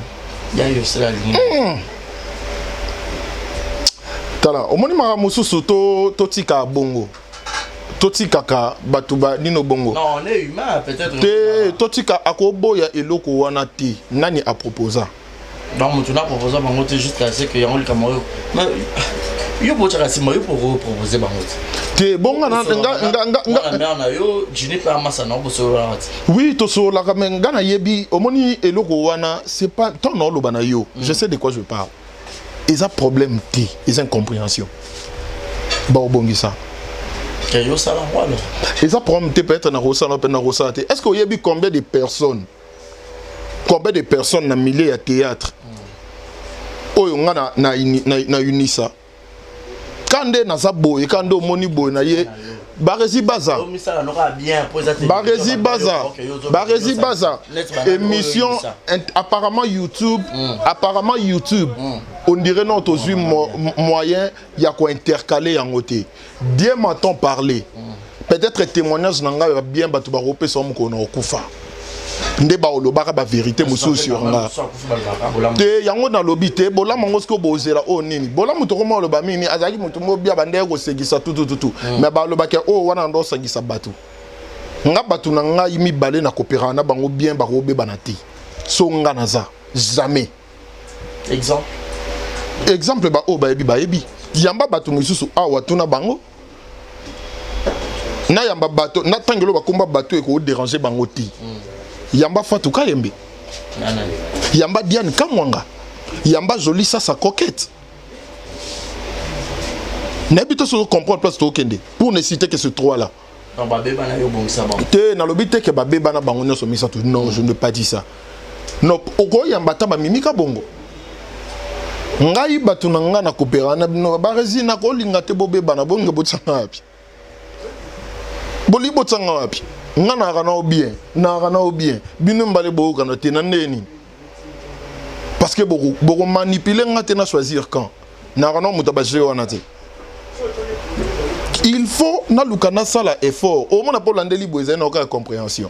Il y a eu cela ligne. Tala, au moni mara mususu to tika bongo. To tika ka batuba nino bongo. Non, on est humain peut-être. Te to tika akobo ya eloko wana te. Nani a proposé? Donc Moutouna proposé bango te juste assez que yango likamoro. Mais yo bochaka sima yo pour proposer bango. Te bonga na nga yo Ginny pa masa na bosolo. Oui, to so la kamenga na yebi omoni eloko wana c'est pas ton no lobana yo. Je sais de quoi je parle. Ils ont problème te, ils ont incompréhension. Ba obongi ça. Que yo sala wala. Ils ont problème te peut-être na rosala pe na rosala te. Est-ce que yebi combien de personnes na milieu ya théâtre oyo nga na unisa kande na zaboye kande omoni boye na ye barezi baza émission apparemment YouTube on dirait non tozui moyen ya ko intercaler yango te bien m'entend parler peut-être témoignage nanga bien batu ba rope so mo ko na okufa nde ba olobaka ba vérité musu sur nga te yango na lobi te bola mango sko bozela o nini bola muto ko mo loba mini azaki muto mo bia bande ko segisa tutu mais ba lobaka o wana ndo segisa batu nga batu na nga yimi balé na coopéra na bango bien ba robe banati so nga naza jamais exemple ba o ba yebi yamba batu mususu awa tuna bango na yamba bato na tangelo ba komba bato e ko déranger bango ti Yamba Fatou Kayembe. Yamba Diane Kamwanga. Yamba Jolie Sasa Coquette. N'habite sur comprendre place de Okende. Pour ne citer que ces trois-là. Non, je ne pas dit ça. Non, Oko Yamba Taba Mimika Bongo. Ngai Batunanga na Kopera na Barezi na Kolinga Tebobe Bana Bongo Botsanga Wapi. Boli Botsanga Wapi. Nga na rana au bien binu mbale bo kana te nani parce que beaucoup manipuler nga te na choisir quand na rana mutabaje wana te il faut na lukana sala effort au moins pour landeli boza na aucune compréhension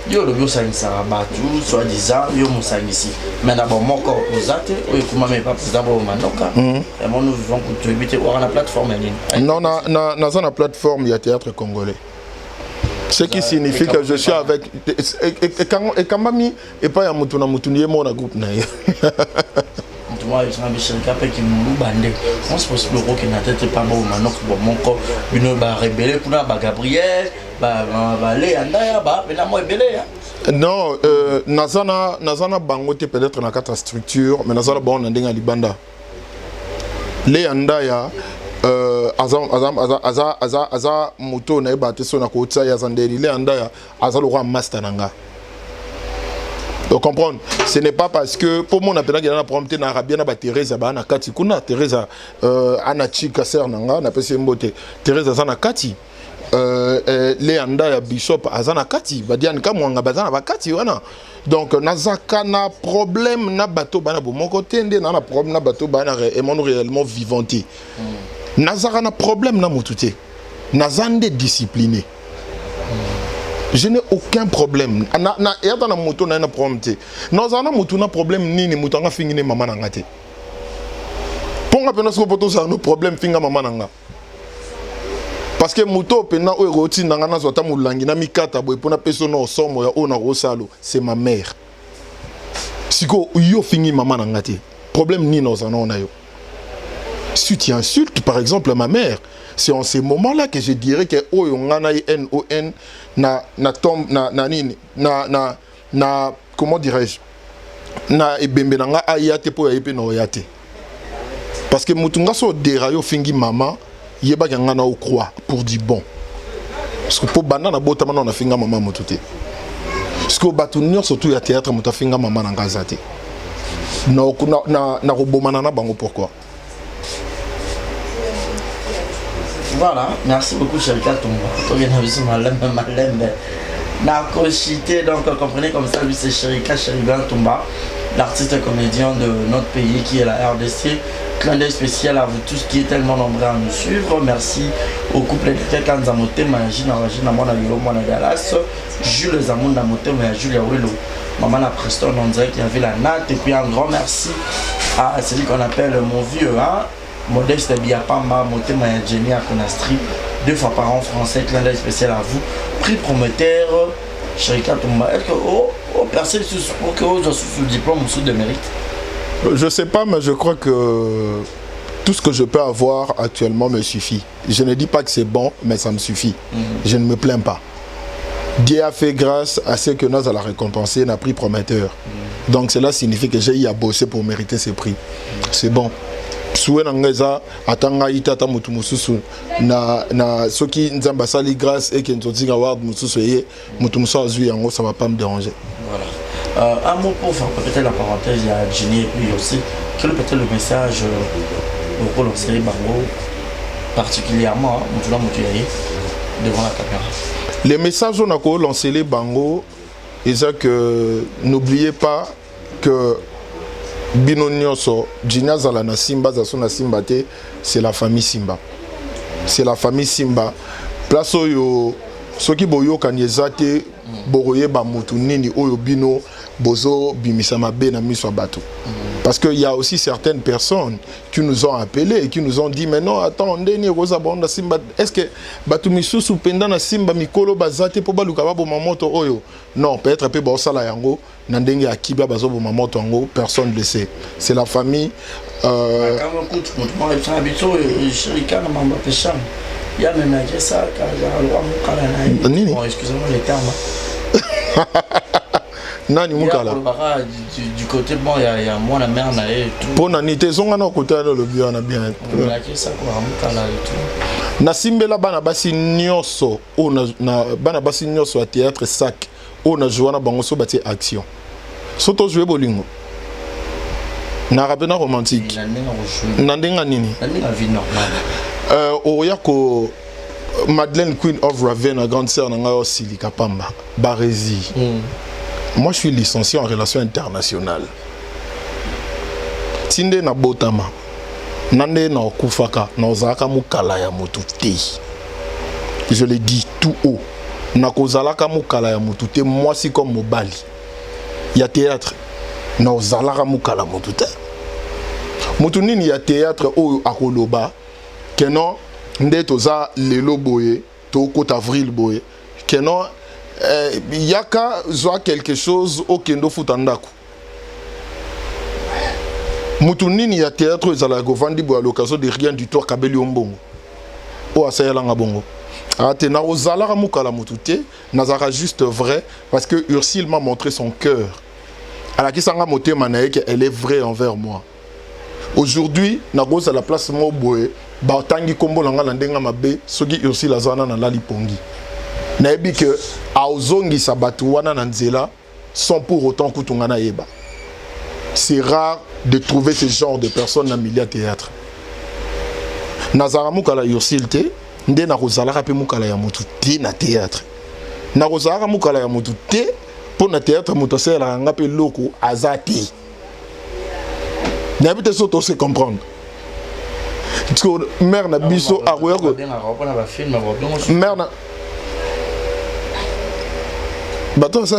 yo le bio sangisa batu soit disant yo musangisi mais d'abord mon corps osate ou kuma me pas d'abord manoka et moi nous vivons pour te ou na plateforme non na plateforme ya théâtre congolais. Ce qui signifie que je suis avec et quand mami et pas ya mutuna mutunier mon groupe na ye. Moi je suis shirika pe ki mulu bande. On se pose le que na tête pas bon manok bon mon corps bino ba rebelle kuna ba Gabriel ba le andaya ba na moi belé ya. Non nazana bangote peut-être na quatre structure mais nazana bon ndinga libanda. Le andaya aza moto na ebate so na kotsa ya zandeli le andaya aza le roi master nanga. Vous comprenez? Ce n'est pas parce que pour mon appel na prompté na Arabiana ba Teresa ba na kati kuna Teresa anachika ser nanga na pese mbote Teresa za na kati le andaya bishop azana kati ba diane kamwanga bazana ba kati wana. Donc nazaka na problème na bateau bana bo mon côté ndé na problème na bateau bana réellement vivanté. Nazara na problème na mutute. Nazande discipliné. Je n'ai aucun problème. Na yata na moto na problème te. Nazana mutu na problème nini mutanga fingine mama na ngate. Ponga pena sko poto sa no problème finga mama na nga. Parce que muto pena o roti na ngana zota mulangi na mikata boy pona peso no somo ya ona rosalo, c'est ma mère. Siko yo fingi mama na ngate. Problème ni nozana ona yo. Si tu insultes par exemple ma mère, c'est en ces moments-là que je dirais que oh yongana NON na tombe na comment dirais-je na ebembe nanga ayate po ya epe no yate. Parce que mutunga so derayo fingi mama yeba ngana o croix pour dire bon. Parce que pour banana bota mana na finga mama mutute. Parce que batunyo surtout ya théâtre mutafinga mama nanga zate. na robomana na bango pourquoi. Voilà, merci beaucoup Sherika Tumba. Tu viens de voir Malembe. Narcochité, donc comprenez comme ça, lui c'est Sherika Tumba, l'artiste comédien de notre pays qui est la RDC. Clin d'œil spécial à vous tous qui êtes tellement nombreux à nous suivre. Merci au couple de Kanzamote, Magina Mona Yolo Mona Dallas, Jules Zamunda Mote, Julia Willow, Maman la Preston, on dirait qu'il y avait la natte. Et puis un grand merci à celui qu'on appelle mon vieux, hein, Modeste Biapamba, Mote Maya Jenny à Conastri, 2 fois par an français. Clin d'œil spécial à vous. Prix prometteur, Sherika Tumba. Est-ce que personne pour que vous sous diplôme ou sous de mérite? Je sais pas, mais je crois que tout ce que je peux avoir actuellement me suffit. Je ne dis pas que c'est bon, mais ça me suffit. Je ne me plains pas. Dieu a fait grâce à ce que nous allons récompenser, n'a prix prometteur. Donc cela signifie que j'ai eu à bosser pour mériter ce prix. C'est bon. Soué nangeza atanga itata mutu mususu na soki nzamba sali grâce et que nzotinga award mususu ye mutu mususu azui yango, ça va pas me déranger. Voilà. Un mot pour faire peut-être la parenthèse, il y a Jenny et puis aussi, quel est peut-être le message pour lancer Bango, particulièrement devant la caméra? Les messages qu'on a lancé les Bango, c'est que n'oubliez pas que Bino Nyoso, Gina Zalana Simba, Zasona Simba, c'est la famille Simba. C'est la famille Simba. Place où soki boyo kanyezate boroye ba mutu nini oyo bino bozo bimisa mabe na miso bato. Parce qu'il y a aussi certaines personnes qui nous ont appelés et qui nous ont dit mais non attends ndeni roza bonda simba, est-ce que batu misusu penda na simba mikolo bazate po baluka ba mamoto oyo? Non, peut-être pe ba sala yango na ndenge ya kibla bazo bo mamoto yango, personne ne le sait. C'est la famille il y a même ça, excusez-moi les termes. Nani mukala du côté bon il y a moi la mère na et tout. Pour nanité zonga na côté le bien na bien. Ça quoi mukala et tout. Na simbela bana basi nyoso o na bana basi nyoso à théâtre sac o na joana bango so bati action. Soto jouer bolingo. Na rabena romantique. Na ndenga nini? Na vie normale. Oyako Madeleine Queen of Raven, la grande sœur Nanga Silika Pamba, Barési. Moi je suis licencié en relations internationales. Tinde na botama. Nande na okufaka, na ozalaka mukala ya mutu te. Je le dis tout haut. Na kozalaka mukala ya mutu te, moi si comme mobali. Ya théâtre. Na ozalaka mukala mutu te. Mutu nini ya théâtre oyo akoloba. Kenon nde toza lelo boye to côte avril boye kenon yaka zwa quelque chose au kendo futandako mutu nini ya théâtre ezala govandi bo à l'occasion de rien du tout kabeli ombongo o asayela nga bongo ate na ozala mukala mutu te nazara juste vrai parce que Ursule m'a montré son cœur ala kisanga motema na yeke elle est vraie envers moi. Aujourd'hui na goza à la place mo boye ba tangi kombo langa na ndenga mabe soki Ursula azana na lali pongi na ebi que aozongi sabatu wana na nzela sans pour autant kutunga na yeba. C'est rare de trouver ce genre de personnes dans le milieu théâtre. Nazara mukala Ursula te nde na kozala pe mukala ya mutu te na théâtre. Na kozala mukala ya mutu te pour na théâtre mutu sela nga pe loko azati. N'habite ça aussi comprendre. Parce que mère na biso a mère na bato ça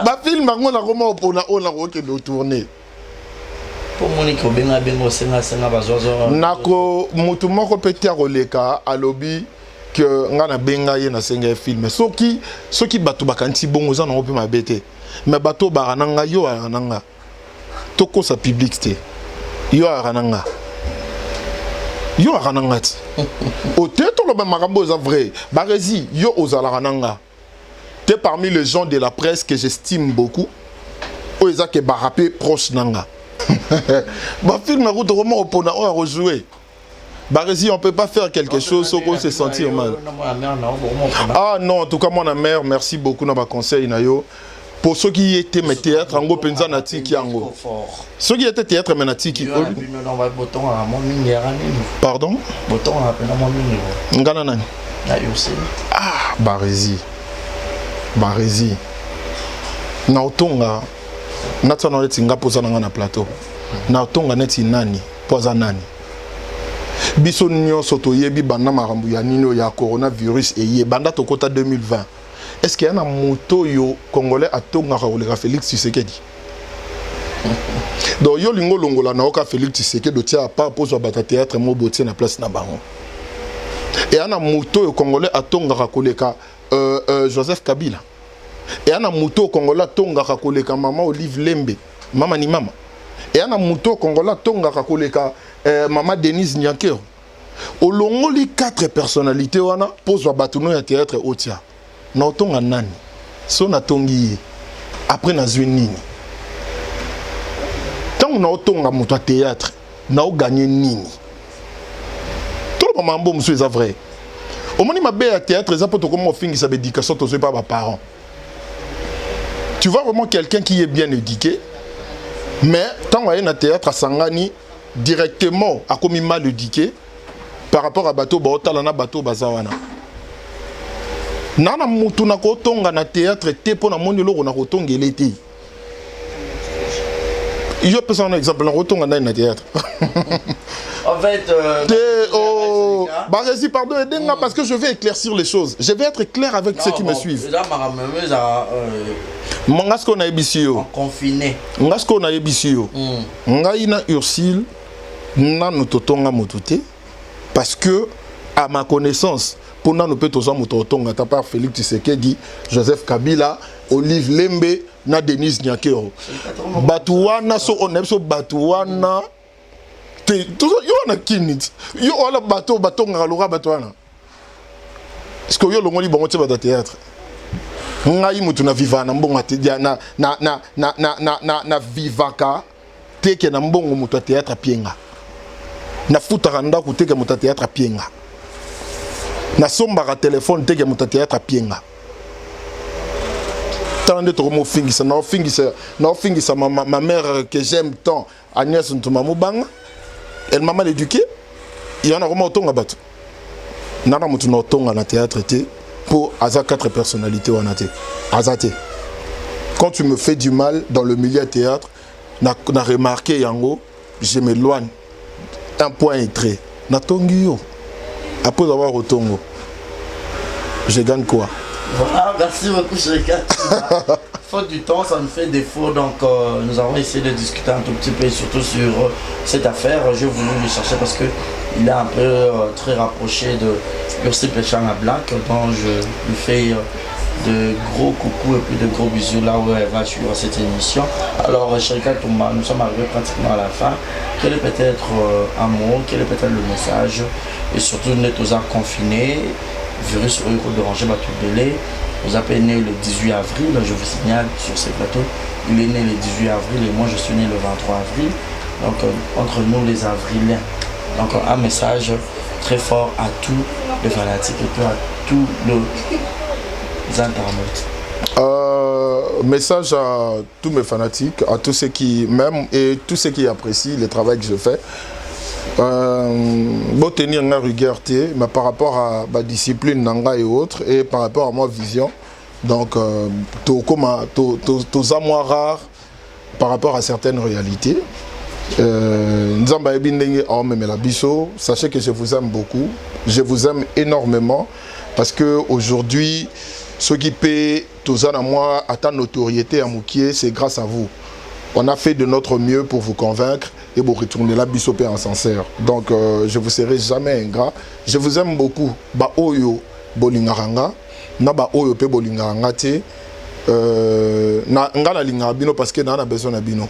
ba film ngo na koma opona ona ko ke do tourner pour Monique obenga bengo senga bazozo nako mutu moko peti a koleka alobi que ngana benga ye na senga film soki bato bakanti bongo za na ope mabete mais bato barananga yo arananga toko sa publicité yo arananga ti o te to lo makambo za vrai barezi yo ozalananga te parmi les gens de la presse que j'estime beaucoup o ezake barapé proche nanga ba film na route roman opona o a rejouer Barési, on ne peut pas faire quelque chose sans qu'on se sentir mal. Ah non, en tout cas, moi, la mère, merci beaucoup dans ma conseil. Pour ceux qui étaient mes théâtres, en gros, pensa na tiki ango. Ceux qui étaient théâtres, mais na tiki. Pardon? Ngana nani? Ah, Barési. Barési. Na otonga. Natsa na leti nga poza na plateau. Na otonga neti nani? Poza nani? Biso nyonso toyebi banda makambo ya nino ya coronavirus eye banda tokota 2020. Est-ce qu'il y a un moto yo congolais à Tonga koleka Félix Tshisekedi? Donc yo lingo longola na oka Félix Tshisekedi tia pas pozo bata théâtre mo botie na place na bango. Et ana moto yo congolais à Tonga koleka Joseph Kabila. Et ana moto congolais à Tonga koleka maman Olive Lembe, mama ni mama. Et ana moto congolais à Tonga koleka maman Denise Nyankero. Olongoli 4 personnalités wana pozo batuno ya théâtre otia. Na otonga nani so na tongi après na zwi nini tant na otonga moto théâtre na o gagner nini tout le mambo monsieur c'est vrai au moni mabe ya théâtre ça poto comme ofingisa éducation to pas ba parents tu vois vraiment quelqu'un qui est bien éduqué mais tant wa na théâtre sangani directement a commis mal éduqué par rapport à bateau ba otala na bateau bazawana. Nana mutu na kotonga na théâtre te pona moni loko na kotonga elete. Je peux prendre un exemple na kotonga na théâtre. En fait Barési, pardon, aidez-moi parce que je vais éclaircir les choses. Je vais être clair avec ceux qui me suivent. Mangasko na ebisio. Confiné. Ngasko na ebisio. Ngai na Ursule na nutotonga mutute parce que à ma connaissance pour nous peut tous mototonga ta part Félix Tshisekedi, Joseph Kabila, Olive Lembe, na Denise Nyankero. Batuana so onepso batuana te tout yo na kinit. Yo ala bato batonga lora batuana. Est-ce que yo longoli bongo te bata théâtre? Ngai mutu na vivana mbonga te na vivaka teke na mbongo mutu théâtre pienga. Na futaka ndako teke mutu théâtre pienga. Na sombaka téléphone teke mutu théâtre pienga. Tande to mo fingisa na fingisa ma mère que j'aime tant Agnès Ntuma Mubanga. Elle m'a mal éduqué. Il y en a vraiment autant battu. Nana mutu na autant na théâtre té pour Aza 4 personnalités ou anaté. Azate. Quand tu me fais du mal dans le milieu théâtre, na remarqué yango, je m'éloigne. Un point et trait. Na tongio. Après avoir au tongo, je gagne quoi? Voilà, merci beaucoup, Chérika. Faute du temps, ça me fait défaut, donc nous avons essayé de discuter un tout petit peu, surtout sur cette affaire. J'ai voulu le chercher parce qu'il est un peu très rapproché de Ursule Péchana Black, dont je lui fais de gros coucou et puis de gros bisous là où elle va suivre cette émission. Alors, Chérika Toumba, nous sommes arrivés pratiquement à la fin. Quel est peut-être un mot, quel est peut-être le message, et surtout nous sommes confinés. Virus de Ranger Batoubélé, vous avez né le 18 avril, je vous signale sur ce plateau, il est né le 18 avril et moi je suis né le 23 avril, donc entre nous les avriliens. Donc un message très fort à tous les fanatiques et puis à tous les internautes. Message à tous mes fanatiques, à tous ceux qui m'aiment et tous ceux qui apprécient le travail que je fais. Bon tenir une rigueur mais par rapport à ma discipline nanga et autres et par rapport à ma vision donc tous amours rares par rapport à certaines réalités. Sachez que je vous aime beaucoup, je vous aime énormément parce que aujourd'hui ce qui paie tous à moi à ta notoriété à Moukié, c'est grâce à vous. On a fait de notre mieux pour vous convaincre et pour retourner la bisopé en sincère. Donc je vous serai jamais ingrat. Je vous aime beaucoup. Ba oyo bolingaranga, na ba oyo pe bolingaranga te. Na ngala linga bino parce que na na besoin na bino.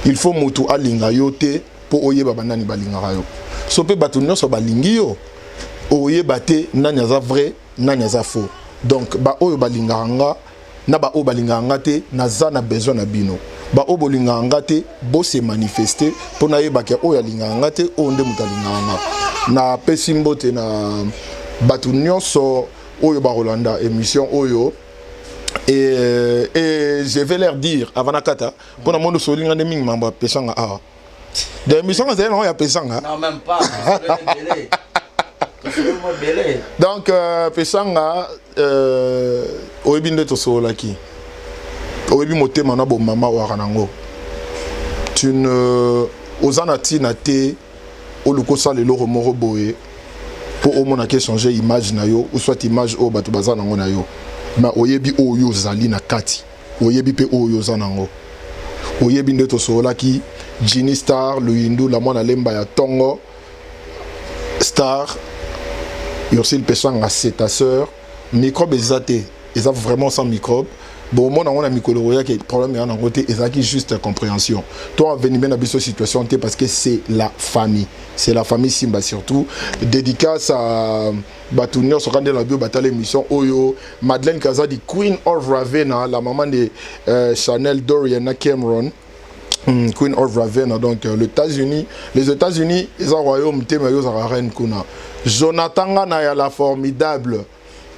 Il faut mutu alinga yo te po oye ba banani balingara yo. So pe batu nyonso balingi yo. Oye bate nanya za vrai, nanya za faux. Donc ba oyo balingaranga na ba o balinganga te naza na besoin na bino ba o bolinganga te bo se manifester pour na yeba ke o ya linganga te o nde mutalinganga na pesimbo te na batu nyonso oyo ba Rolanda émission oyo et je vais leur dire avant nakata pour na mondo solinga de ming mamba pesanga ah de émission c'est non ya pesanga non même pas donc pesanga oyebi nde tosolaki oyebi motema na bo mama wa kanango tu ne ozana tina te oluko sala lelo moko boye pour au moins changer image na yo ou soit image o batu bazana ngo na yo ma oyebi oyo zali na kati oyebi pe oyo zanango oyebi nde tosolaki Ginny Star le Hindu la mwana lemba ya Tongo Star Ursil Pesanga c'est ta sœur microbe ezate eza vraiment sans microbe bon mon on a micro qui problème en côté ezaki juste compréhension toi venir bien dans cette situation parce que c'est la famille Simba surtout dédicace à Batunio sur la bio batale émission Oyo Madeleine Kazadi Queen of Ravenna la maman de Chanel Dorian Cameron Queen of Ravenna donc les États-Unis ils ont royaume tema yo za reine kuna Jonathan Gana la formidable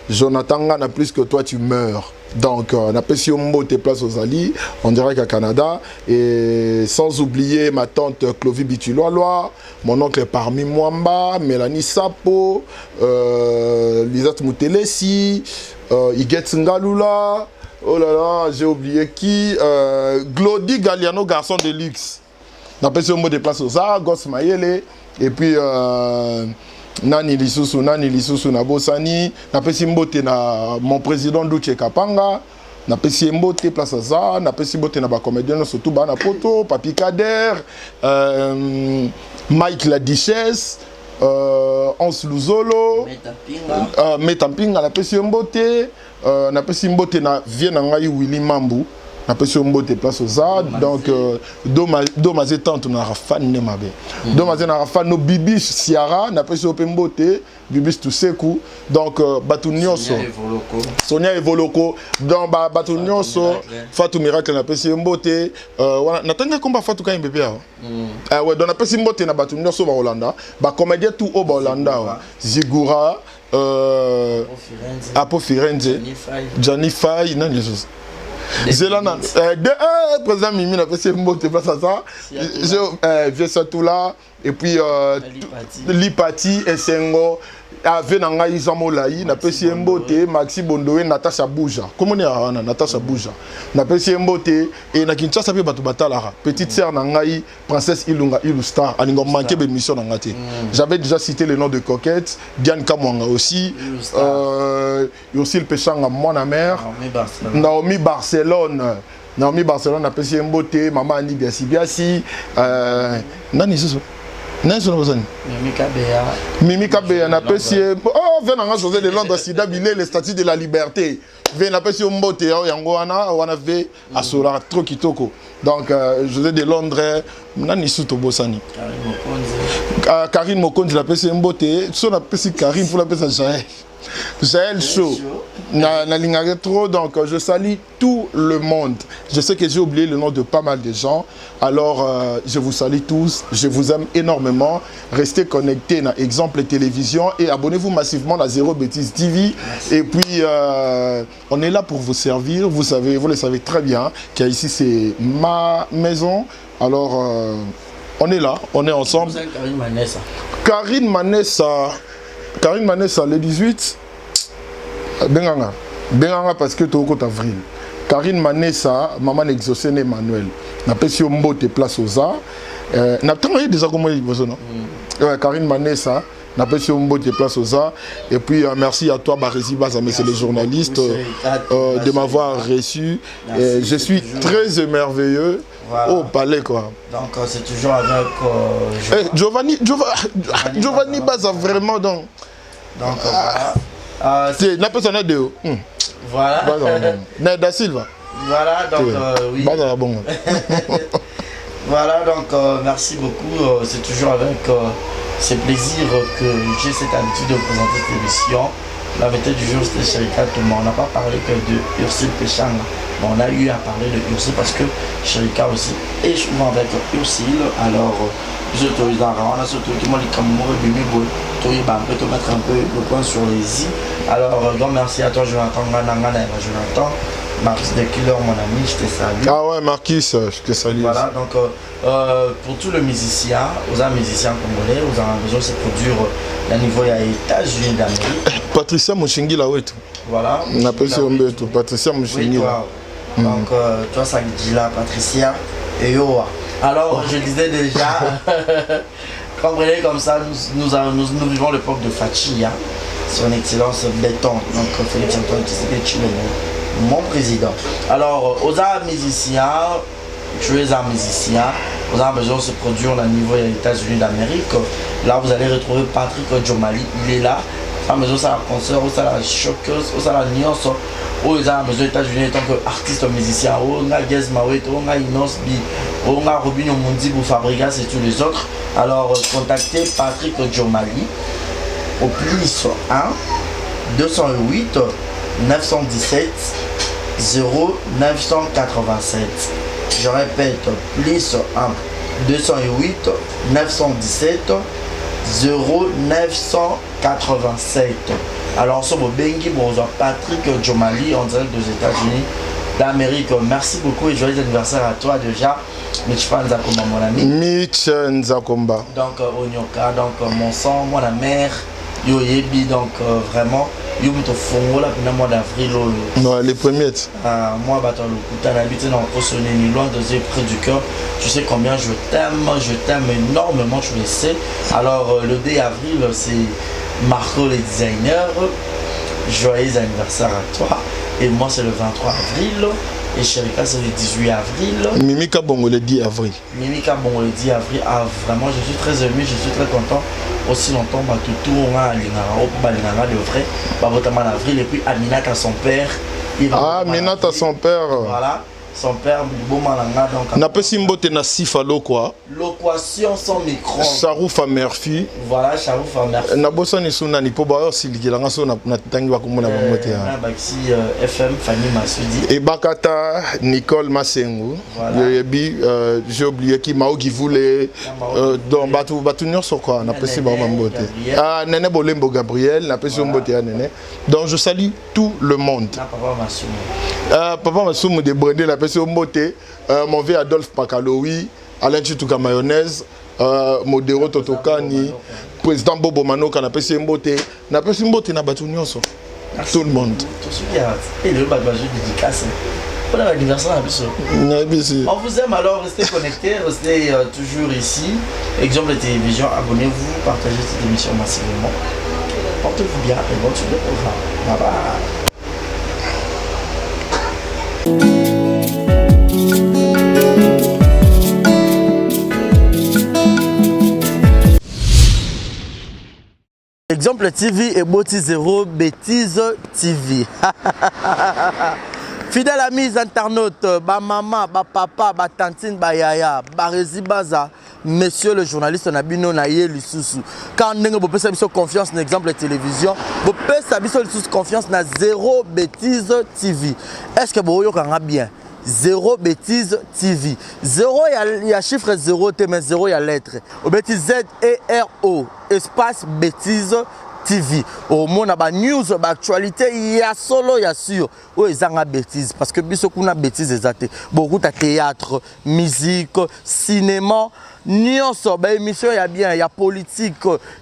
Jonathan Gana plus que toi tu meurs. Donc, on a passé tes places aux alliés, on dirait qu'à Canada. Et sans oublier ma tante Clovie Bituloa, mon oncle parmi Mwamba, Mélanie Sapo, Lisat Moutelesi, Iguet Ngalula, oh là là, j'ai oublié qui, Glody Galliano, garçon de luxe. On a passé des places aux alliés, Goss Mayele, et puis. Nani lisusu na bosani na pesi mbote na mon président Douche Kapanga na pesi mbote place za na pesi mbote na ba comédien surtout ba na poto Papi Kader Mike la Duchesse Ons Luzolo Metampinga na pesi mbote na vie na ngai Willy Mambu na pesi mbote place za donc domaze tante na rafane ne mabe domaze na rafane no Bibish Siara na pesi mbote Bibish Tuseku donc batu nyonso Sonia Evoloko donc batu nyonso Fatou Miracle na pesi mbote na tanga komba Fatou Kaimbe bia ouais donc na pesi mbote na batu nyonso ba Holanda ba comédien tout au ba Holanda Zigura Apo Firenze Johnny Fay nan Jesus Zélana, président Mimi n'a fait mbote place à ça. Je viens surtout là et puis Lipati et Sengo avec Nanga Izamolaï n'a pas si mbote Maxi Bondoé Natasha Bouja. Comment on est Natasha Bouja. N'a pas si mbote et na Kinshasa pe batu batalara. Petite sœur Nangaï princesse Ilunga Ilustar. Alingo manqué be mission Nangate. J'avais déjà cité le nom de Coquette, Diane Kamwanga aussi. Aussi le Pechanga mon mère. Naomi Barcelone a passé mbote maman Annie Biasi nani susu nani susu bosani Mimi Kabea na passé venanga José de Londres sida bilé les statues de la liberté vient na passé mbote yango wana ve asola trop kitoko donc José de Londres nani susu bosani Karine Mokonzi la passé mbote so na passé Karine pour la passé Jaël Chaud, na lingare trop, donc je salue tout le monde. Je sais que j'ai oublié le nom de pas mal de gens, alors je vous salue tous, je vous aime énormément. Restez connectés à Exemple Télévision et abonnez-vous massivement à Zéro Bêtise TV. Et puis on est là pour vous servir, vous le savez très bien, qu'ici c'est ma maison. Alors on est là, on est ensemble. Karine Manessa, le 18, Benganga parce que tu es au côté avril. Karine Manessa, maman exaucée Emmanuel. N'a pas si on mbote place aux arts. N'a pas déjà comment il besoin non. Karine Manessa, n'a pas si on mbote place aux arts. Et puis merci à toi Barisi Baza, mais c'est les journalistes de m'avoir reçu. Je suis très émerveilleux. Voilà. Au palais quoi. Donc c'est toujours avec Giovanni Baza vraiment donc voilà. C'est la personne de voilà. Neda Silva. Voilà donc oui. Baza bon. Voilà donc merci beaucoup. C'est toujours avec ce plaisir que j'ai cette habitude de présenter cette émission. La vérité du jour, c'était Chérika Touma. On n'a pas parlé que de Ursule Péchanga, mais on a eu à parler de Ursule parce que Chérika aussi est souvent avec Ursule. Alors, je te dis, on a surtout qui m'a dit comme moi, tu peux mettre un peu le point sur les i. Alors, grand merci à toi, Jonathan. Jonathan, Marcus de Killer, mon ami, je te salue. Ah ouais, Marcus, je te salue. Voilà, donc pour tous les musiciens, aux musiciens congolais, vous avez besoin de se produire à niveau des États-Unis d'Amérique. Patricia Mouchingi là, oui. Voilà. On appelle ça Patricia Mouchingi. Oui, toi. Donc, toi, ça dit là, Patricia et Yoa. Alors, je disais déjà, comprenez comme ça, nous vivons l'époque de Fachi, hein, son excellence béton. Donc, Félix Antoine Tshisekedi, mon président. Alors, aux musiciens, tu es un musicien, vous avez besoin de se produire au niveau des États-Unis d'Amérique. Là, vous allez retrouver Patrick Jomali, il est là. Vous avez besoin de un concert, vous avez la choqueuse, vous avez la nuance. Vous avez besoin des États-Unis en tant qu'artiste musicien. Vous avez Gez Mawet, vous avez Inos Bi, vous avez Robinho Mundi, vous Fabrigas et tous les autres. Alors, contactez Patrick Jomali au plus 1 208 917 0987. Je répète, plus 1 208 917 0987. Alors, sur Bengi, bonjour Patrick Jomali en direct des États-Unis d'Amérique. Merci beaucoup et joyeux anniversaire à toi déjà. Mitch Nzakomba, mon ami. Mitch Nzakomba. Donc, Onyoka, donc mon sang, moi la mère, Yoyebi, donc vraiment. Yo muto fongo la pena mois d'avril. Non, les premiers. Moi bato lokuta na habité dans Kosoneni loin de yeux près du cœur. Tu sais combien je t'aime énormément, tu le sais. Alors le 2 avril c'est Marco le designer. Joyeux anniversaire à toi. Et moi c'est le 23 avril. Et Chérika c'est le 18 avril. Mimika Bongo le 10 avril. Mimika Bongo le 10 avril. Ah vraiment je suis très ému, je suis très content. Aussi longtemps, tout on a de vrai, en avril, et puis Aminata son père. Ah, Aminata son père. Voilà, son père, Bomalanga. N'a pas si mbote na sifalo quoi. L'équation sans micro. Sharoufa Murphy. Voilà, Sharoufa Murphy. Na bossa ni suna ni poba aussi ligilanga so na tangi wa kumona bamote ya. Baxi FM Fanny Masudi. Et Bakata Nicole Masengo. Yebi j'ai oublié qui Mao qui voulait dans batu nyor sur quoi na pesi ba mbote. Ah Nene Bolembo Gabriel na pesi mbote ya Nene. Donc je salue tout le monde. Papa Masumu. Papa Masumu de Brandé la pesi mbote. Mon vieux Adolphe Pakaloui, Alain Chituka Mayonnaise, Modero Totokani, président Bobo Mano, qui a fait mbote, n'a pas mbote na batu nyonso. Tout le monde. Et le badbajou dédicace. Pour l'anniversaire, on vous aime, alors restez connectés, restez toujours ici. Exemple de télévision, abonnez-vous, partagez cette émission massivement. Portez-vous bien et bonne suite de programme. Bye bye. Exemple TV et Boti Zéro Bêtise TV. Fidèle amis internautes, ba maman, ba papa, ba tantine, ba yaya, ba rési baza, monsieur le journaliste Nabino Naye Lisusu. Quand vous pouvez faire confiance dans l'exemple télévision, vous pouvez faire confiance dans Zéro Bêtise TV. Est-ce que vous avez bien? Zéro Bêtise TV. Zéro, il y a chiffre 0, mais 0, il y a lettre. Au bêtise Z-E-R-O, espace Bêtise TV. Au monde, il y a news, actualité, il y a solo, il y a sûr. Oh, ils ont bêtise. Parce que beaucoup de bêtises, beaucoup de théâtre, musique, cinéma. Nuance, émission, il y a bien, il y a politique,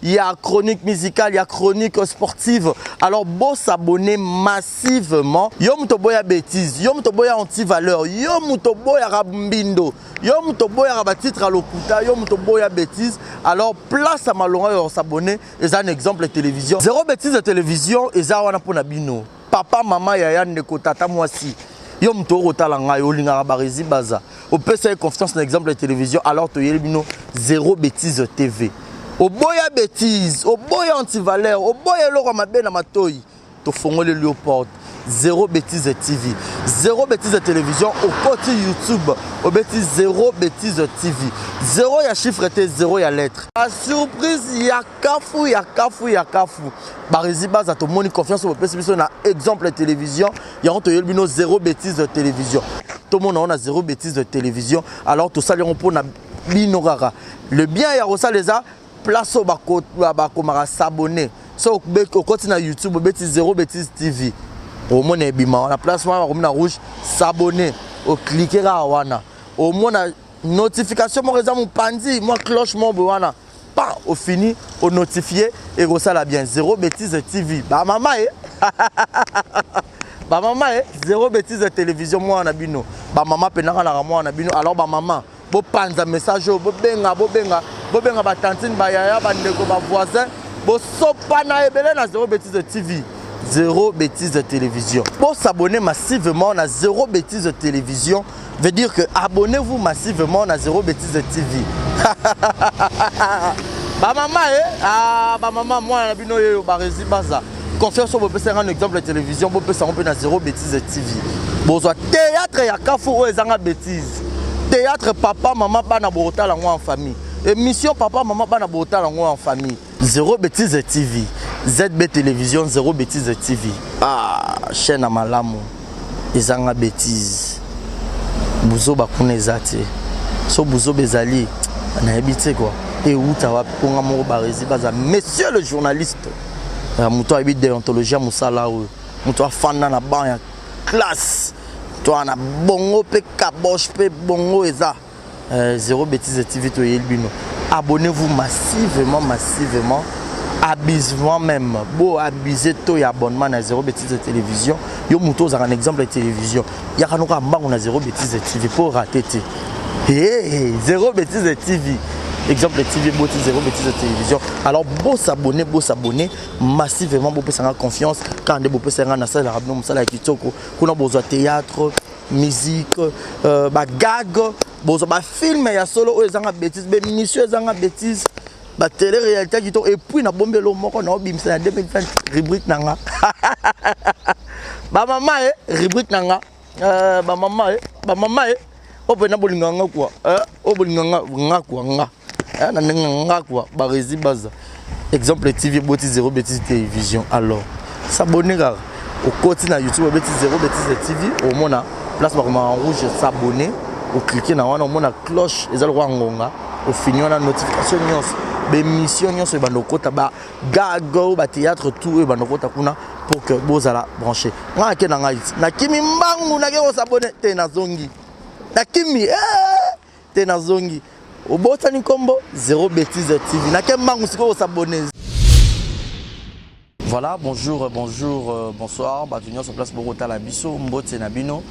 il y a chronique musicale, il y a chronique sportive. Alors, bon s'abonner massivement. Yom toboya bêtise, yom toboya anti-valeur, yom toboya rabumbindo, yom toboya rabatitre à l'okuta, yom toboya bêtise. Alors, place à malonga et s'abonner. Et ça un exemple de télévision. Zéro bêtise de télévision, et ça on a pour nabino. Papa, maman, yaya, neko, tata, moi si. Yom toro talanga yolinga barezi baza. Au PC confiance dans l'exemple de télévision alors to yelibino Zéro Bêtise TV. Au boya bêtise, au boya anti-valeur, au boya loro mabe na matoyi. To fongole Léopold. Zéro Bêtise TV. Zéro Bêtise Télévision au côté YouTube. Au bêtise Zéro Bêtise TV. Zéro ya chiffre était zéro ya lettre. La surprise ya kafu. Barizi Baza to moni confiance au PCB na exemple télévision. Ya on to yelbino Zéro Bêtise Télévision. Tout le monde on a Zéro Bêtise Télévision. Alors tout ça les on pour na binorara. Le bien ya rosa les a place au bako mara s'abonner. So au côté na YouTube au bêtise Zéro Bêtise TV. Au moins on a place na rouge s'abonner. Au cliquer à wana. Au moins na notification mon réseau mon pandi moi cloche mon wana. Pas au fini au notifier et rosa la bien Zéro Bêtise TV. Bah maman Bah maman Zéro Bêtise Télévision moi na bino. Bah maman penaka na moi na bino. Alors bah maman bo panza message bo benga ba tantine ba yaya ba ndeko ba voisin bo sopa na ebele na Zéro Bêtise TV. Zéro Bêtise Télévision. Pour s'abonner massivement à Zéro Bêtise Télévision veut dire que abonnez-vous massivement à Zéro Bêtise TV. Bah maman bah maman moi na bino yo Barizi Baza. Confiance sur vous un exemple de télévision vous pouvez on à Zéro Bêtise TV. Bonsoir théâtre ya kafu o ezanga bêtise. Théâtre papa maman bana bota la en famille. Émission papa maman bana bota la en famille. Zéro Bêtise TV. ZB Télévision Zéro Bêtise TV. Ah chaîne à malamu. Ezanga bêtise. Buzo bakune zate. So buzo bezali na habité quoi. Et où ta wa ponga mo Barizi Baza monsieur le journaliste. Muto habite déontologie à musala ou muto fan na ban ya classe. Toi na bongo pe kabosh pe bongo eza. Zéro Bêtise TV to yelbino. Abonnez-vous massivement. Abusement même. Beau abuser to ya abonnement à Zéro Bêtise Télévision. Yo muto za un exemple de télévision. Ya kanoka mbango na Zéro Bêtise TV pour rater. Zéro Bêtise TV. Exemple TV Boti Zéro Bêtise Télévision. Alors beau s'abonner massivement beau faire confiance quand des beau faire na salle rabno musala kitoko kuna besoin théâtre musique ba gag besoin ba film ya solo o ezanga bêtise be mission ezanga bêtise ba télé réalité kitoko et puis na bombelo moko na obimisa na 2020 rubrique nanga ba maman rubrique nanga ba maman o pena bolinganga quoi o bolinganga nga na quoi Barizi Baza exemple TV Boti Zéro Bêtise Télévision. Alors s'abonner au côté na YouTube Bêtise Zéro Bêtise TV au moins place par en rouge s'abonner au cliquer na wana au moins cloche ezal ngonga au fini on a notification nyonso bémission nyonso e bando kota ba gago ba théâtre tout e bando kota kuna pour que bozala brancher nga ke na ngai na kimi mbangu na ke s'abonner te na zongi na kimi te na zongi au Botani Combo, Zéro Bêtise TV. Voilà, bonjour, bonsoir. Batunion sur place Bogota Labiso, Mbote Nabino.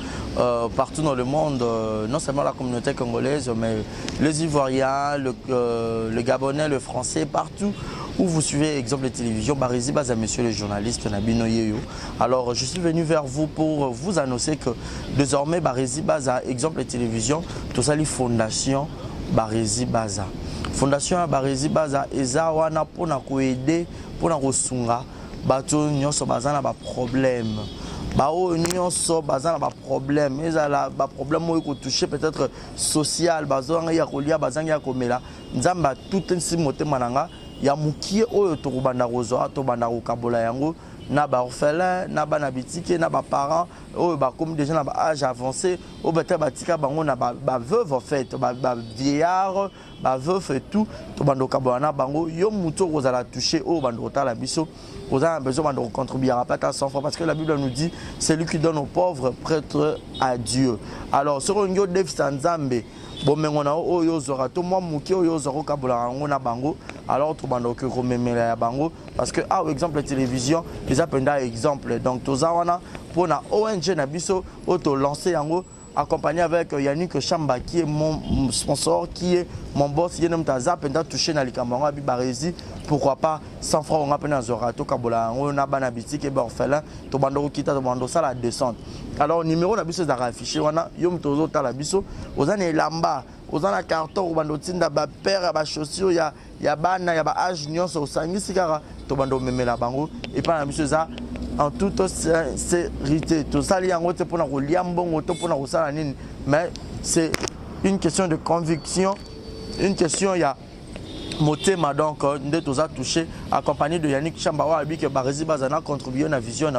Partout dans le monde, non seulement la communauté congolaise, mais les Ivoiriens, le Gabonais, le Français, partout où vous suivez exemple de télévision, Barizi Baza, monsieur le journaliste Nabino Yeyo. Alors, je suis venu vers vous pour vous annoncer que désormais, Barizi Baza, exemple de télévision, tout ça, les fondations. Barizi Baza. Fondation Barizi Baza eza wana pona ko aider pona ko sunga bato nyonso bazana ba problème. Bao nyonso bazana ba problème, ezala ba problème mo ko toucher peut-être social, bazanga ya kolia bazanga ya komela. Nzamba tout nsi motema nanga ya mukie oyo to kubanda rozo to banda ko kabola yango. Na ba orphelin, na ba na bitike, na ba parents, comme déjà na ba âge avancé, peut-être ba tika bango na ba veuve en fait, ba vieillard, ba veuve et tout, to bando kabana bango, yo muto kozala toucher au bando ta la biso, kozala besoin de contribuer à pas à 100 francs parce que la Bible nous dit c'est lui qui donne aux pauvres prêtre à Dieu. Alors sur un yo dev sanzambe bomengona oyo zora to moi muki oyo zoro kabola ngona bango alors to bando ke komemela ya bango parce que par exemple la télévision les appenda exemple donc toza wana pona ONG na biso auto lancer yango accompagné avec Yannick Chamba qui est mon sponsor, qui est mon boss, Yenem Taza, pendant toucher na likamanga bi Barizi, pourquoi pas 100 francs on a pena zorato kabola on a banabiti ke orphelin to bando kita to bando ça la descente. Alors numéro na biso za affiché wana yom tozo ta la biso ozana elamba ozana carton bando tinda ba père ba chaussures ya bana ya ba âge nyonso osangisi kara to bando memela bango et pas na biso za en toute sincérité. Tout ça, mais c'est une question de conviction, une question, il y a motema donc nous tous a touché accompagné de Yannick Chambawa que Barezi Bazana contribué à la vision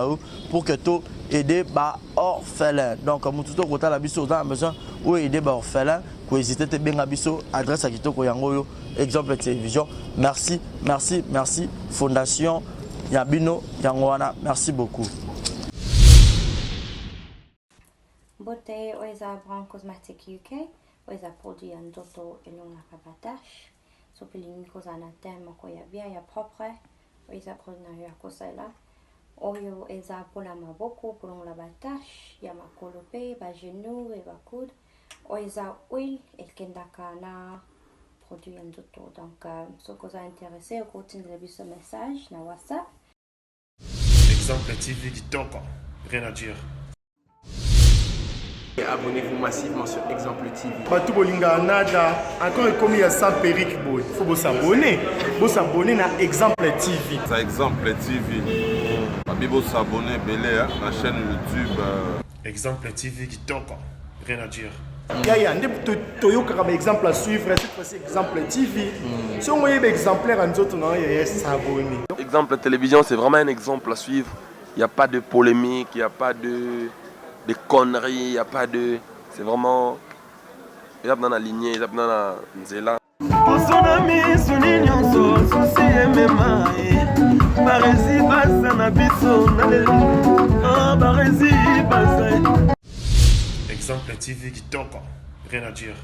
pour que tout aider ba orphelin donc mututo kota la biso dans besoin ou aider ba orphelin ko hésiter te benga biso adresse à kitoko yango yo exemple télévision merci fondation Yabino Yangwana merci beaucoup. Beauté oisa Brand Cosmetic UK oisa produit en doto et longa rabatache. So pilingi kozana tema ko ya bien ya propre oisa produit ya kosala oyo eza pola maboko pour la batache ya makolope ba genou et ba coude oisa oil et kendaka na produit en doto donc so koza intéressé au continuer ce message na WhatsApp. Exemple TV Kitoko, rien à dire. Abonnez-vous massivement sur Exemple TV. Batou bolinga nada, encore comme il y a 100 perruques, il faut vous s'abonner. Vous s'abonner à Exemple TV. C'est Exemple TV. Vous s'abonner à la chaîne YouTube. Exemple TV Kitoko, rien à dire. Il y a un exemple à suivre, cette fois-ci Exemple TV. Si on voit un exemplaire, on doit s'abonner. Exemple télévision, c'est vraiment un exemple à suivre. Il n'y a pas de polémique, il n'y a pas de conneries, il n'y a pas de... C'est vraiment... Il y a dans la lignée, il y a dans la nzela. Exemple TV Kitoko, rien à dire.